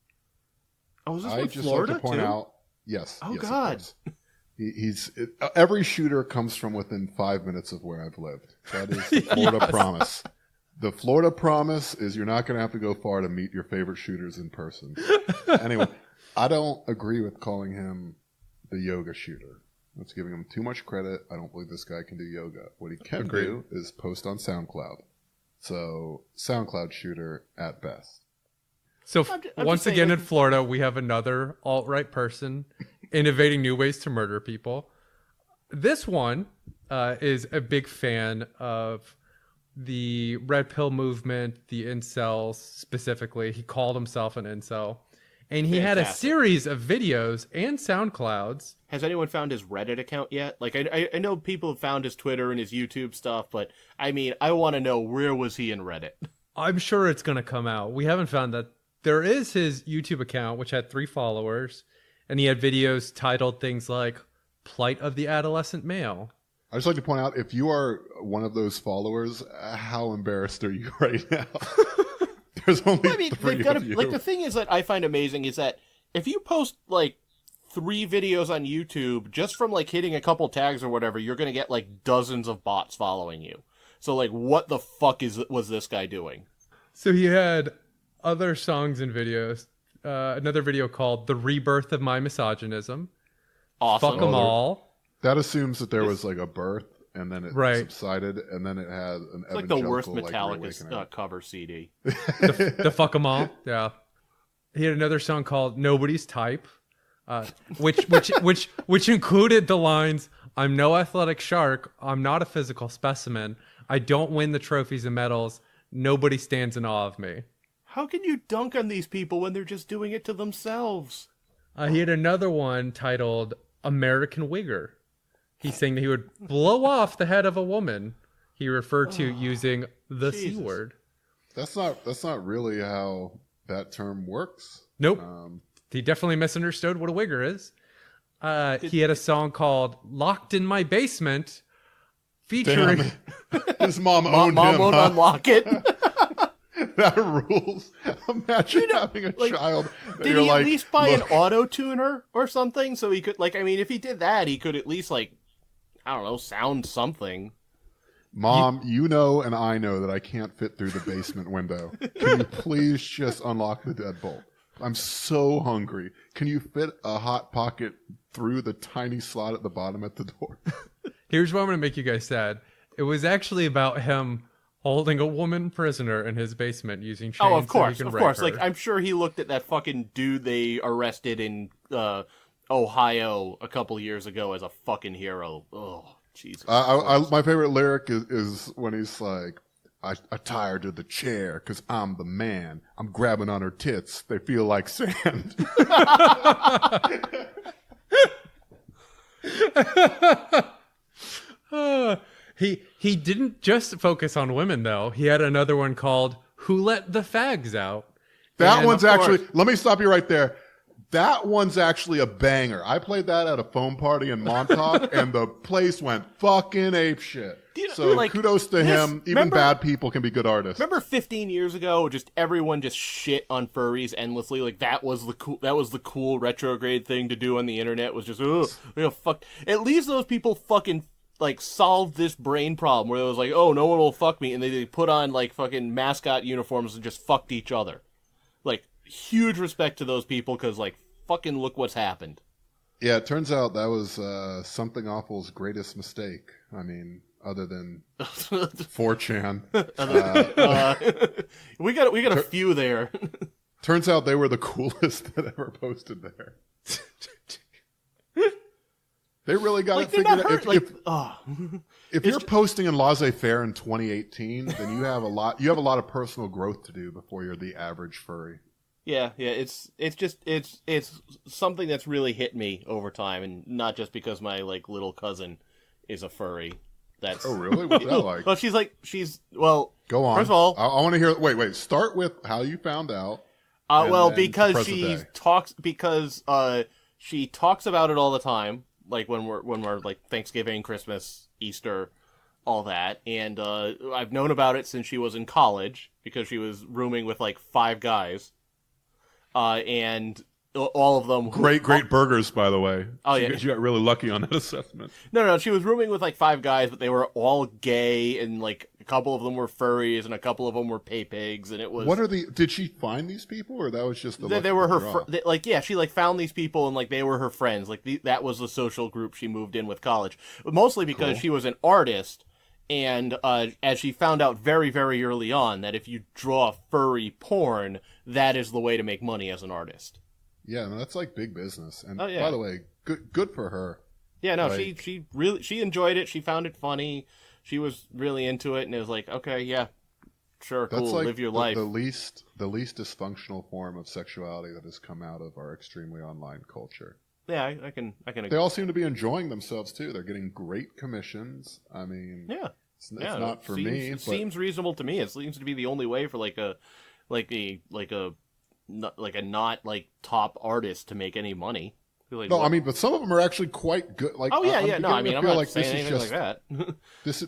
Oh, is this I with just Florida like to point too? out. Yes. Oh yes, God. Every shooter comes from within 5 minutes of where I've lived. That is the Florida promise. The Florida promise is you're not going to have to go far to meet your favorite shooters in person. Anyway, I don't agree with calling him the yoga shooter. That's giving him too much credit. I don't believe this guy can do yoga. What he can do is post on SoundCloud. So, SoundCloud shooter at best. So once again in Florida, we have another alt-right person innovating new ways to murder people. This one is a big fan of the red pill movement, the incels specifically. He called himself an incel. And he had a series of videos and SoundClouds. Has anyone found his Reddit account yet? Like, I know people have found his Twitter and his YouTube stuff, but I mean, I want to know, where was he in Reddit? I'm sure it's going to come out. We haven't found that. There is his YouTube account, which had 3 followers, and he had videos titled things like plight of the adolescent male. I just like to point out, if you are one of those followers, how embarrassed are you right now? There's only three of you. Like, the thing is that I find amazing is that if you post like 3 videos on YouTube, just from like hitting a couple tags or whatever, you're gonna get like dozens of bots following you. So like, what the fuck was this guy doing? So he had other songs and videos. Another video called "The Rebirth of My Misogynism." Awesome. Fuck 'em all. That assumes that there was like a birth, and then it subsided, and then it had an it's like the worst Metallica cover CD. the fuck 'em all. Yeah. He had another song called "Nobody's Type," which included the lines, "I'm no athletic shark. I'm not a physical specimen. I don't win the trophies and medals. Nobody stands in awe of me." How can you dunk on these people when they're just doing it to themselves? He had another one titled "American Wigger." He's saying that he would blow off the head of a woman he referred to using the Jesus. C word. That's not really how that term works. Nope. He definitely misunderstood what a wigger is. He had a song called "Locked in My Basement," featuring... His mom owned Mom him. won't unlock it. That rules. Imagine having a child. Did he at least buy an auto tuner or something so he could, like, I mean, if he did that, he could at least, like, I don't know, sound something. Mom, you know and I know that I can't fit through the basement window. Can you please just unlock the deadbolt? I'm so hungry. Can you fit a Hot Pocket through the tiny slot at the bottom at the door? Here's what I'm going to make you guys sad. It was actually about him holding a woman prisoner in his basement using chains. Oh, of course, so he can of rape course. her. Like, I'm sure he looked at that fucking dude they arrested in Ohio a couple years ago as a fucking hero. Oh, Jesus. My favorite lyric is when he's like, I tired of the chair because I'm the man. I'm grabbing on her tits. They feel like sand. He didn't just focus on women, though. He had another one called "Who Let the Fags Out." That one's actually... Let me stop you right there. That one's actually a banger. I played that at a foam party in Montauk, and the place went fucking apeshit. So like, kudos to him. Even bad people can be good artists. Remember 15 years ago, just everyone just shit on furries endlessly. Like, that was the cool retrograde thing to do on the internet, was just, fuck. At least those people fucking, like, solved this brain problem where it was like, oh, no one will fuck me, and they put on, like, fucking mascot uniforms and just fucked each other. Like, huge respect to those people, because, like, fucking look what's happened. Yeah, it turns out that was Something Awful's greatest mistake. I mean, other than 4chan. We got a few there. Turns out they were the coolest that ever posted there. They really got it figured out. If you're posting in laissez-faire in 2018, then you have a lot of personal growth to do before you're the average furry. Yeah, it's something that's really hit me over time, and not just because my like little cousin is a furry. That's oh really? What's that like? Well, go on. First of all, I want to hear. Wait. Start with how you found out. Because she talks about it all the time, like when we're like Thanksgiving, Christmas, Easter, all that, and I've known about it since she was in college because she was rooming with like 5 guys. And all of them... Great burgers, by the way. Oh, yeah. You got really lucky on that assessment. No, she was rooming with, like, 5 guys, but they were all gay, and, like, a couple of them were furries, and a couple of them were pay pigs, and it was... Did she find these people, or that was just the... They were her... she, like, found these people, and, like, they were her friends. Like, that was the social group she moved in with college. But mostly because she was an artist, and as she found out very, very early on, that if you draw furry porn, that is the way to make money as an artist. Yeah, no, that's like big business. And by the way, good for her. Yeah, no, she really enjoyed it. She found it funny. She was really into it, and it was like, okay, yeah, sure, that's cool, like live your life. The least dysfunctional form of sexuality that has come out of our extremely online culture. Yeah, I can. They all seem to be enjoying themselves too. They're getting great commissions. I mean, it's not for me. It seems reasonable to me. It seems to be the only way for a not like top artist to make any money. Like, No, I mean, but some of them are actually quite good. Like, oh yeah, I'm yeah. No, I mean, I'm feel not like saying this is anything just like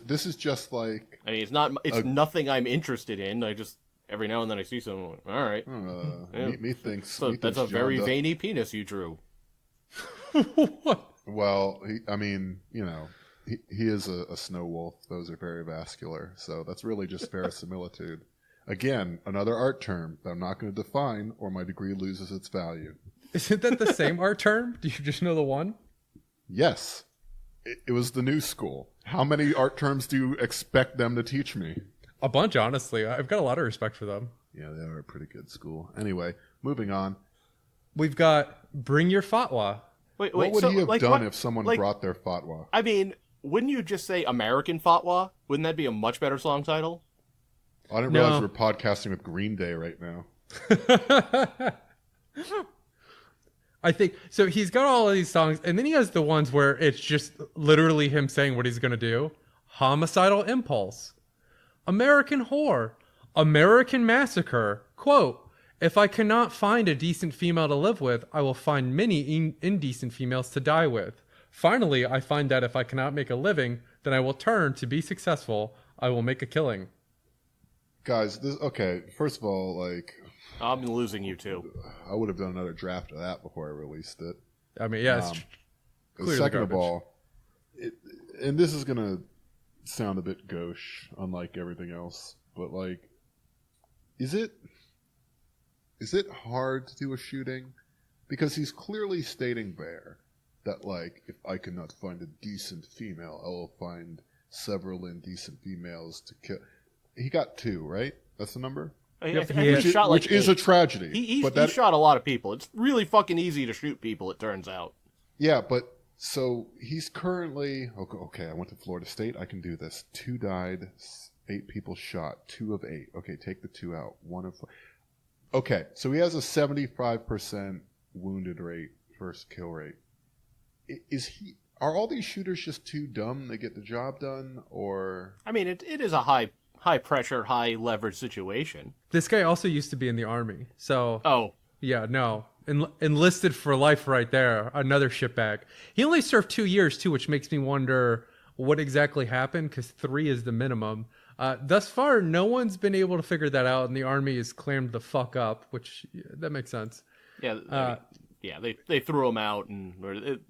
that. this is just like I mean, it's nothing I'm interested in. I just every now and then I see something. Like, all right, yeah. methinks. So that's a John very Duff- veiny penis you drew. What? Well, I mean, you know, he is a snow wolf. Those are very vascular, so that's really just verisimilitude. Again, another art term that I'm not going to define, or my degree loses its value. Isn't that the same art term? Do you just know the one? Yes, it was the new school. How many art terms do you expect them to teach me? A bunch, honestly. I've got a lot of respect for them. Yeah, they are a pretty good school. Anyway, moving on. We've got Bring Your Fatwa. Wait, What would so, he have like, done what- if someone like, brought their fatwa? I mean, wouldn't you just say American Fatwa? Wouldn't that be a much better song title? I didn't No. realize we're podcasting with Green Day right now. I think so. He's got all of these songs, and then he has the ones where it's just literally him saying what he's going to do. Homicidal Impulse, American Whore, American Massacre. Quote, if I cannot find a decent female to live with, I will find many indecent females to die with. Finally, I find that if I cannot make a living, then I will turn to be successful. I will make a killing. Guys, first of all, like, I'm losing you too. I would have done another draft of that before I released it. I mean, yeah, it's clearly Second of garbage. all, and this is going to sound a bit gauche, unlike everything else, but, like, is it hard to do a shooting? Because he's clearly stating there that, like, if I cannot find a decent female, I will find several indecent females to kill. He got 2, right? That's the number? Yep, He shot like which is 8. a tragedy. He but that, shot a lot of people. It's really fucking easy to shoot people, it turns out. yeah, but so he's currently okay. I went to Florida State. I can do this. 2 died, 8 people shot. 2 of 8. Okay, take the 2 out. 1 of 4. Okay, so he has a 75% wounded rate versus kill rate. Are all these shooters just too dumb to get the job done, or? I mean, it is a high pressure, high leverage situation. This guy also used to be in the army, so Oh, yeah, no, enlisted for life right there. Another shitbag. He only served 2 years too, which makes me wonder what exactly happened, because 3 is the minimum. Thus far, no one's been able to figure that out, and the army is clammed the fuck up, which that makes sense. yeah. They threw him out, and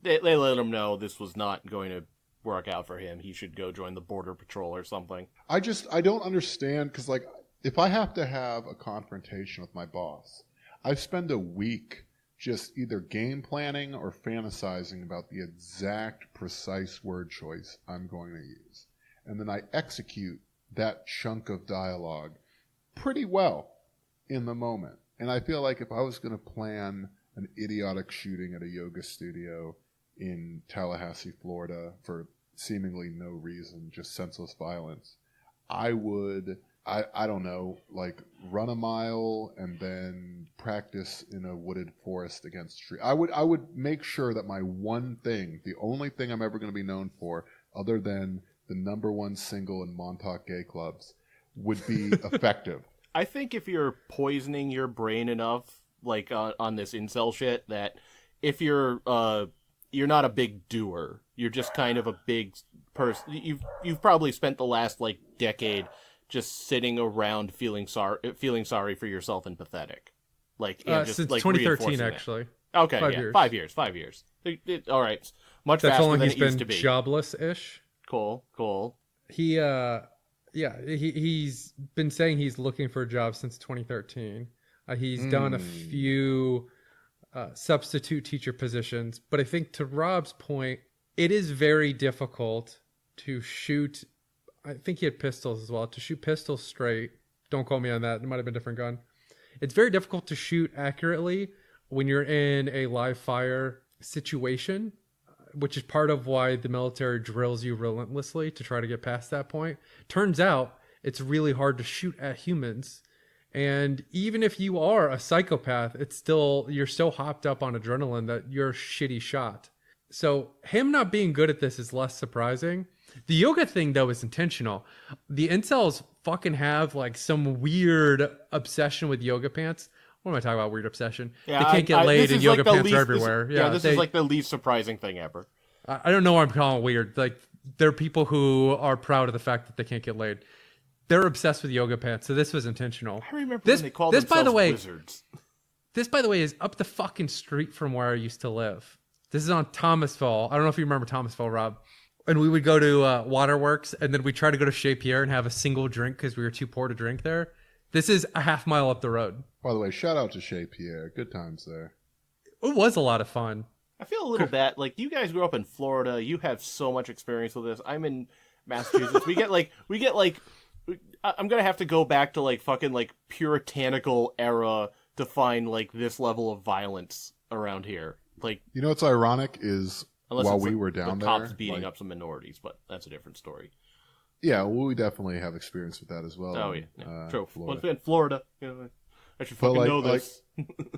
they let him know this was not going to work out for him. He should go join the border patrol or something. I don't understand, because, like, if I have to have a confrontation with my boss, I spend a week just either game planning or fantasizing about the exact precise word choice I'm going to use. And then I execute that chunk of dialogue pretty well in the moment. And I feel like if I was going to plan an idiotic shooting at a yoga studio in Tallahassee, Florida, for seemingly no reason, just senseless violence, I would, I don't know, like, run a mile and then practice in a wooded forest against a tree. I would make sure that my one thing, the only thing I'm ever going to be known for, other than the #1 single in Montauk gay clubs, would be effective. I think if you're poisoning your brain enough, like on this incel shit, that if you're not a big doer, you're just kind of a big person. You've probably spent the last like decade just sitting around feeling sorry for yourself and pathetic, like just Since like 2013, reinforcing it. actually. Okay, 5 yeah, years. 5 years. 5 years. All right, much That's faster how long than he's it used been to be. jobless-ish. Cool. He's been saying he's looking for a job since 2013. He's done a few substitute teacher positions, but I think to Rob's point, it is very difficult to shoot. I think he had pistols as well. To shoot pistols straight. Don't quote me on that. It might have been a different gun. It's very difficult to shoot accurately when you're in a live fire situation, which is part of why the military drills you relentlessly to try to get past that point. Turns out it's really hard to shoot at humans. And even if you are a psychopath, you're so hopped up on adrenaline that you're a shitty shot. So him not being good at this is less surprising. The yoga thing, though, is intentional. The incels fucking have like some weird obsession with yoga pants. What am I talking about? Weird obsession. Yeah, they can't get laid, and yoga pants are This everywhere. is like the least surprising thing ever. I don't know why I'm calling it weird. Like, there are people who are proud of the fact that they can't get laid. They're obsessed with yoga pants, so this was intentional. I remember when they called themselves wizards. This, by the way, is up the fucking street from where I used to live. This is on Thomasville. I don't know if you remember Thomasville, Rob. And we would go to Waterworks, and then we'd try to go to Chez Pierre and have a single drink because we were too poor to drink there. This is a half mile up the road. By the way, shout out to Chez Pierre. Good times there. It was a lot of fun. I feel a little bad. Like, you guys grew up in Florida. You have so much experience with this. I'm in Massachusetts. we get like. I'm gonna have to go back to like fucking like puritanical era to find like this level of violence around here. Like, you know what's ironic is while we like were down the there, cops beating up some minorities, but that's a different story. Yeah, well, we definitely have experience with that as well. Oh yeah, true. Florida. Well, in Florida, you know, I should fucking know this.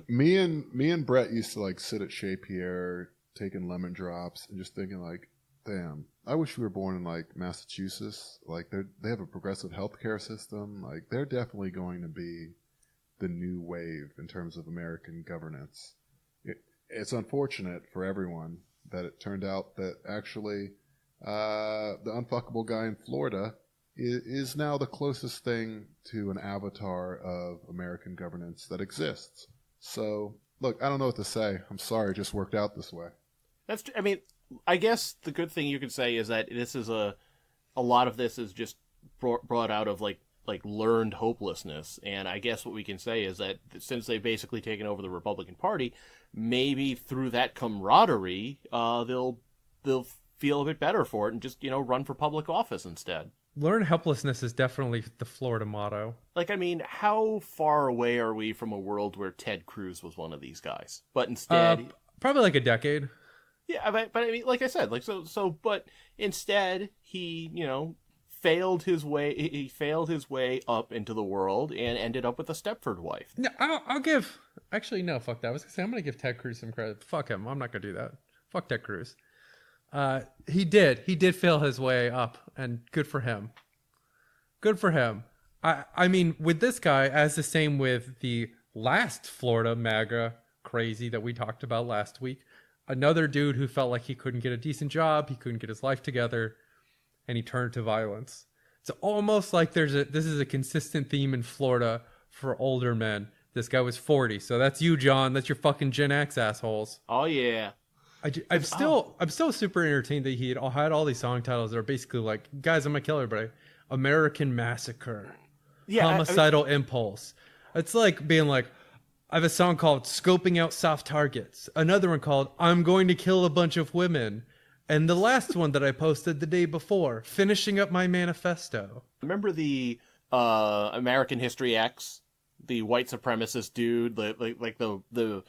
me and Brett used to like sit at Chez Pierre taking lemon drops and just thinking like, damn, I wish we were born in like Massachusetts. Like they have a progressive healthcare system. Like they're definitely going to be the new wave in terms of American governance. It's unfortunate for everyone that it turned out that actually the unfuckable guy in Florida is now the closest thing to an avatar of American governance that exists. So, look, I don't know what to say. I'm sorry, it just worked out this way. That's. I mean, I guess the good thing you could say is that this is a lot of this is just brought out of like learned hopelessness, and I guess what we can say is that since they've basically taken over the Republican Party, maybe through that camaraderie, they'll feel a bit better for it and just run for public office instead. Learn helplessness is definitely the Florida motto. Like, I mean, how far away are we from a world where Ted Cruz was one of these guys? But instead, probably like a decade. Yeah, but I mean, like I said, like but instead he, failed his way. He failed his way up into the world and ended up with a Stepford wife. No, I'll give. Actually, no. Fuck that. I was gonna say I'm gonna give Ted Cruz some credit. Fuck him. I'm not gonna do that. Fuck Ted Cruz. He did fail his way up, and good for him. Good for him. I mean, with this guy, as the same with the last Florida MAGA crazy that we talked about last week. Another dude who felt like he couldn't get a decent job, he couldn't get his life together, and he turned to violence. It's almost like this is a consistent theme in Florida for older men. This guy was 40, so that's you, John. That's your fucking Gen X assholes. Oh yeah. I'm still super entertained that he had all these song titles that are basically like, guys, I'm gonna kill everybody. American Massacre. Yeah, Homicidal Impulse. It's like being like, I have a song called Scoping Out Soft Targets. Another one called I'm Going to Kill a Bunch of Women. And the last one that I posted the day before, Finishing Up My Manifesto. Remember the American History X? The white supremacist dude, like the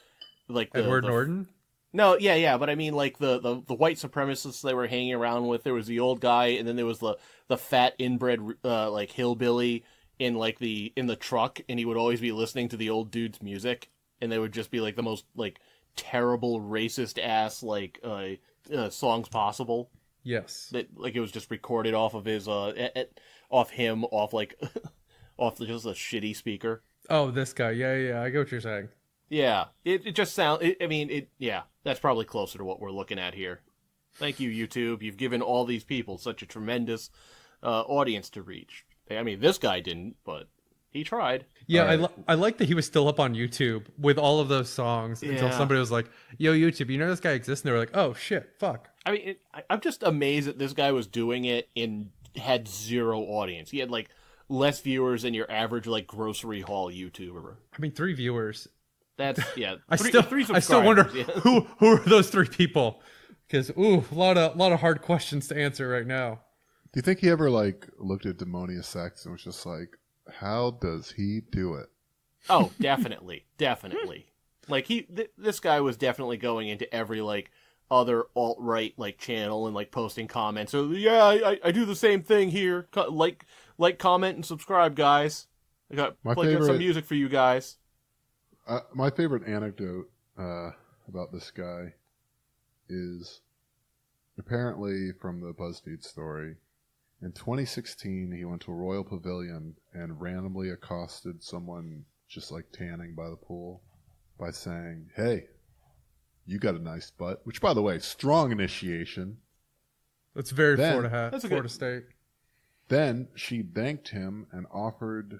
Edward Norton? No, yeah, but I mean like the white supremacists they were hanging around with. There was the old guy, and then there was the fat inbred like hillbilly in the truck, and he would always be listening to the old dude's music, and they would just be like the most like terrible racist ass songs possible. Yes, that like it was just recorded off of his off him off like off just a shitty speaker. Oh, this guy, yeah, I get what you're saying. Yeah, it just sounds. Yeah, that's probably closer to what we're looking at here. Thank you, YouTube. You've given all these people such a tremendous audience to reach. I mean, this guy didn't, but he tried. Yeah, right. I like that he was still up on YouTube with all of those songs until somebody was like, yo, YouTube, you know this guy exists? And they were like, oh, shit, fuck. I mean, I'm just amazed that this guy was doing it and had zero audience. He had, like, less viewers than your average, like, grocery haul YouTuber. I mean, 3 viewers. That's, yeah. I still wonder who are those 3 people? Because, a lot of hard questions to answer right now. Do you think he ever like looked at Demonius Sex and was just like, how does he do it? Oh, definitely. Like this guy was definitely going into every like other alt-right like channel and like posting comments. So yeah, I do the same thing here. Like, comment, and subscribe, guys. I got some music for you guys. My favorite anecdote about this guy is apparently from the BuzzFeed story. In 2016, he went to a royal pavilion and randomly accosted someone just like tanning by the pool, by saying, "Hey, you got a nice butt." Which, by the way, strong initiation. That's very Florida good State. Then she thanked him and offered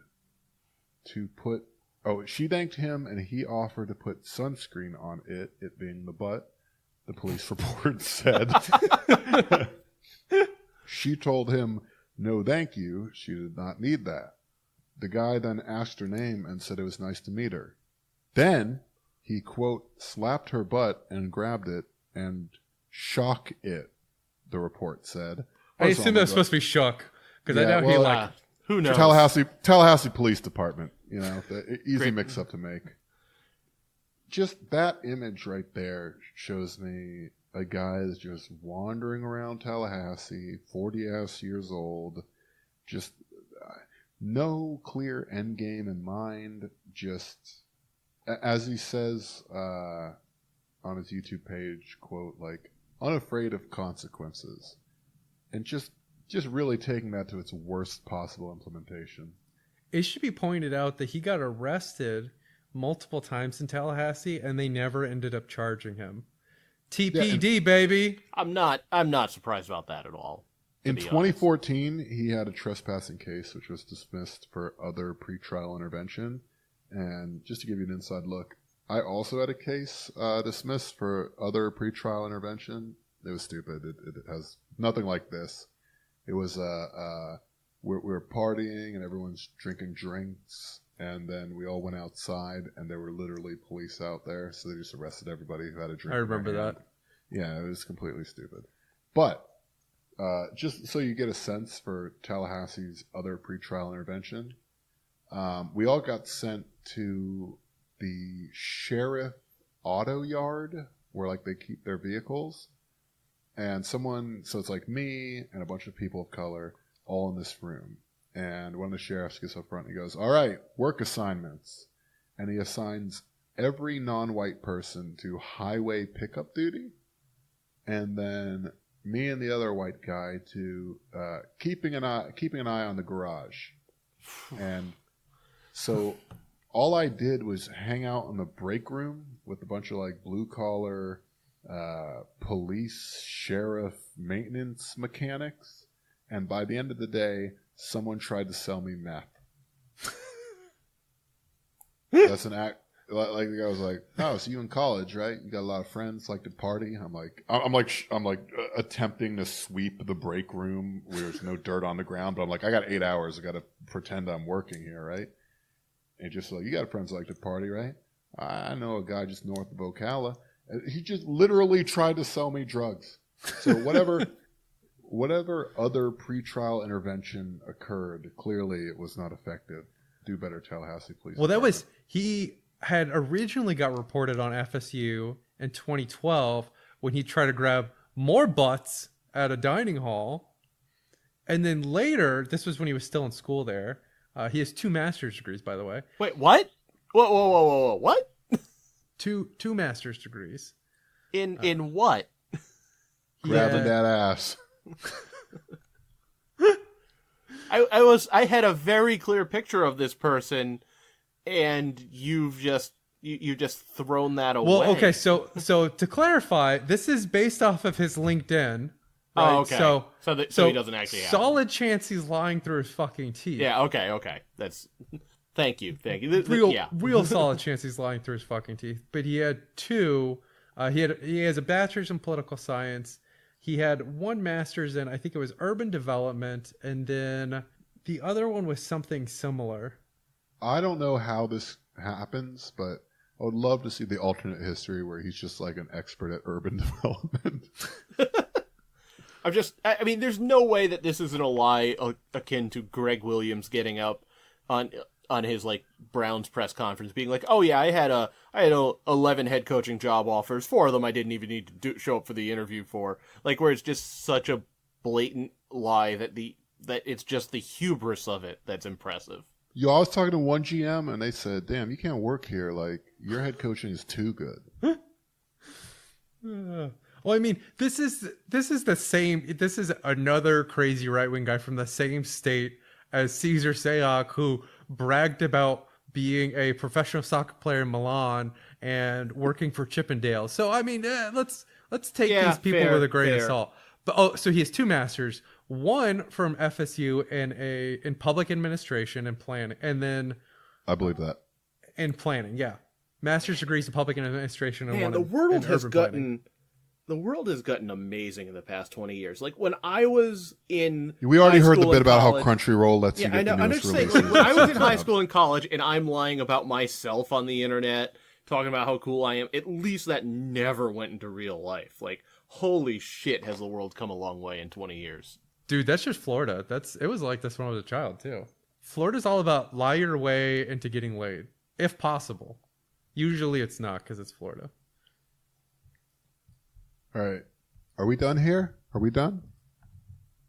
to put. Oh, she thanked him and he offered to put sunscreen on it. It being the butt. The police report said. She told him, "No, thank you." She did not need that. The guy then asked her name and said it was nice to meet her. Then he, quote, slapped her butt and grabbed it and shock it, the report said. I assume that was supposed to be shook, because I know he like... Who knows? Tallahassee Police Department, you know, easy mix-up to make. Just that image right there shows me a guy that's just wandering around Tallahassee, 40-ass years old, just no clear end game in mind, just, as he says on his YouTube page, quote, like, unafraid of consequences. And just really taking that to its worst possible implementation. It should be pointed out that he got arrested multiple times in Tallahassee, and they never ended up charging him. TPD, baby. I'm not surprised about that at all. In 2014, he had a trespassing case, which was dismissed for other pretrial intervention. And just to give you an inside look, I also had a case dismissed for other pretrial intervention. It was stupid. It has nothing like this. It was we're partying and everyone's drinking drinks, and then we all went outside and there were literally police out there, so they just arrested everybody who had a drink. I remember that. Yeah, it was completely stupid. But just so you get a sense for Tallahassee's other pretrial intervention, we all got sent to the sheriff auto yard where like they keep their vehicles. And so it's like me and a bunch of people of color all in this room. And one of the sheriffs gets up front and he goes, "All right, work assignments." And he assigns every non-white person to highway pickup duty. And then me and the other white guy to keeping an eye on the garage. And so all I did was hang out in the break room with a bunch of like blue collar police, sheriff, maintenance mechanics, and by the end of the day, someone tried to sell me meth. That's an act. Like the guy was like, "Oh, so you in college, right? You got a lot of friends, like to party." I'm like attempting to sweep the break room where there's no dirt on the ground, but I'm like, I got 8 hours. I got to pretend I'm working here, right? And just like, "You got friends that like to party, right? I know a guy just north of Ocala." He just literally tried to sell me drugs. So whatever other pretrial intervention occurred, clearly it was not effective. Do better, Tallahassee Police. Well, he had originally got reported on FSU in 2012 when he tried to grab more butts at a dining hall. And then later, this was when he was still in school there. He has 2 master's degrees, by the way. Wait, what? Whoa, what? Two master's degrees. In what? Grabbing that ass. I had a very clear picture of this person, and you've just thrown that away. Well, okay, so to clarify, this is based off of his LinkedIn. Right? Oh, okay. So he doesn't actually have solid chance he's lying through his fucking teeth. Yeah, okay. That's thank you. Real solid chance he's lying through his fucking teeth. But he had 2. He has a bachelor's in political science. He had 1 master's in, I think it was urban development, and then the other one was something similar. I don't know how this happens, but I would love to see the alternate history where he's just like an expert at urban development. I mean, there's no way that this isn't a lie akin to Greg Williams getting up on his like Browns press conference being like, "Oh yeah, I had 11 head coaching job offers. 4 of them I didn't even need to show up for the interview for." Like, where it's just such a blatant lie that it's just the hubris of it that's impressive. Yo, I was talking to one GM and they said, "Damn, you can't work here. Like, your head coaching is too good." Well, I mean, this is the same. This is another crazy right wing guy from the same state as Caesar Sayoc, who bragged about being a professional soccer player in Milan and working for Chippendale. So I mean, let's take these people with a grain of salt. But so he has 2 masters, one from FSU in public administration and planning, and then I believe that in planning. Yeah, master's degrees in public administration and Man, one the in world has urban gotten planning. the world has gotten amazing in the past 20 years. Like when I was in we already high heard the school bit and about college, how Crunchyroll lets you I get know. the I'm newest just saying, releases. like, when I was in high school and college, and I'm lying about myself on the internet, talking about how cool I am. At least that never went into real life. Like, holy shit, has the world come a long way in 20 years? Dude, that's just Florida. It was like this when I was a child too. Florida's all about lie your way into getting laid, if possible. Usually it's not because it's Florida. All right. Are we done here? Are we done?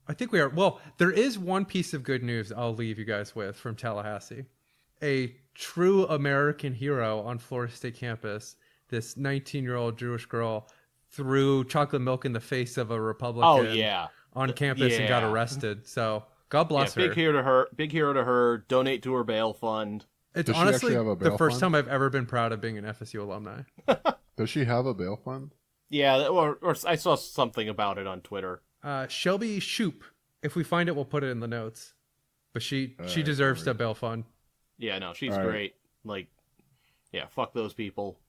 I think we are. Well, there is one piece of good news I'll leave you guys with from Tallahassee. A true American hero on Florida State campus, this 19-year-old Jewish girl, threw chocolate milk in the face of a Republican on campus and got arrested. So God bless her. Big hero to her. Donate to her bail fund. It's honestly the first time I've ever been proud of being an FSU alumni. Does she have a bail fund? Yeah, or I saw something about it on Twitter. Shelby Shoup. If we find it, we'll put it in the notes. But she deserves the bail fund. Yeah, no, she's great. Like, yeah, fuck those people.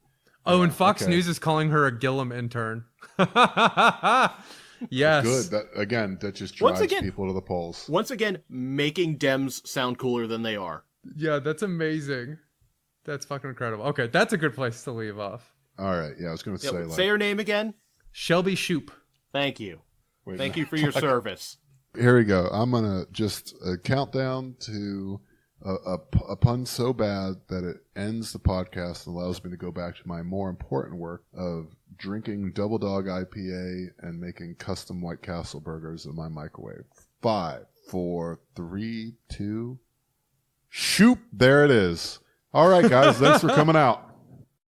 Oh, and Fox News is calling her a Gillum intern. Yes. Good. That just drives people to the polls. Once again, making Dems sound cooler than they are. Yeah, that's amazing. That's fucking incredible. Okay, that's a good place to leave off. All right. Yeah, I was going to say her name again. Shelby Shoup. Thank you. Thank you for your service. Here we go. I'm going to just count down to a pun so bad that it ends the podcast and allows me to go back to my more important work of drinking Double Dog IPA and making custom White Castle burgers in my microwave. 5, 4, 3, 2, shoop. There it is. All right, guys. Thanks for coming out.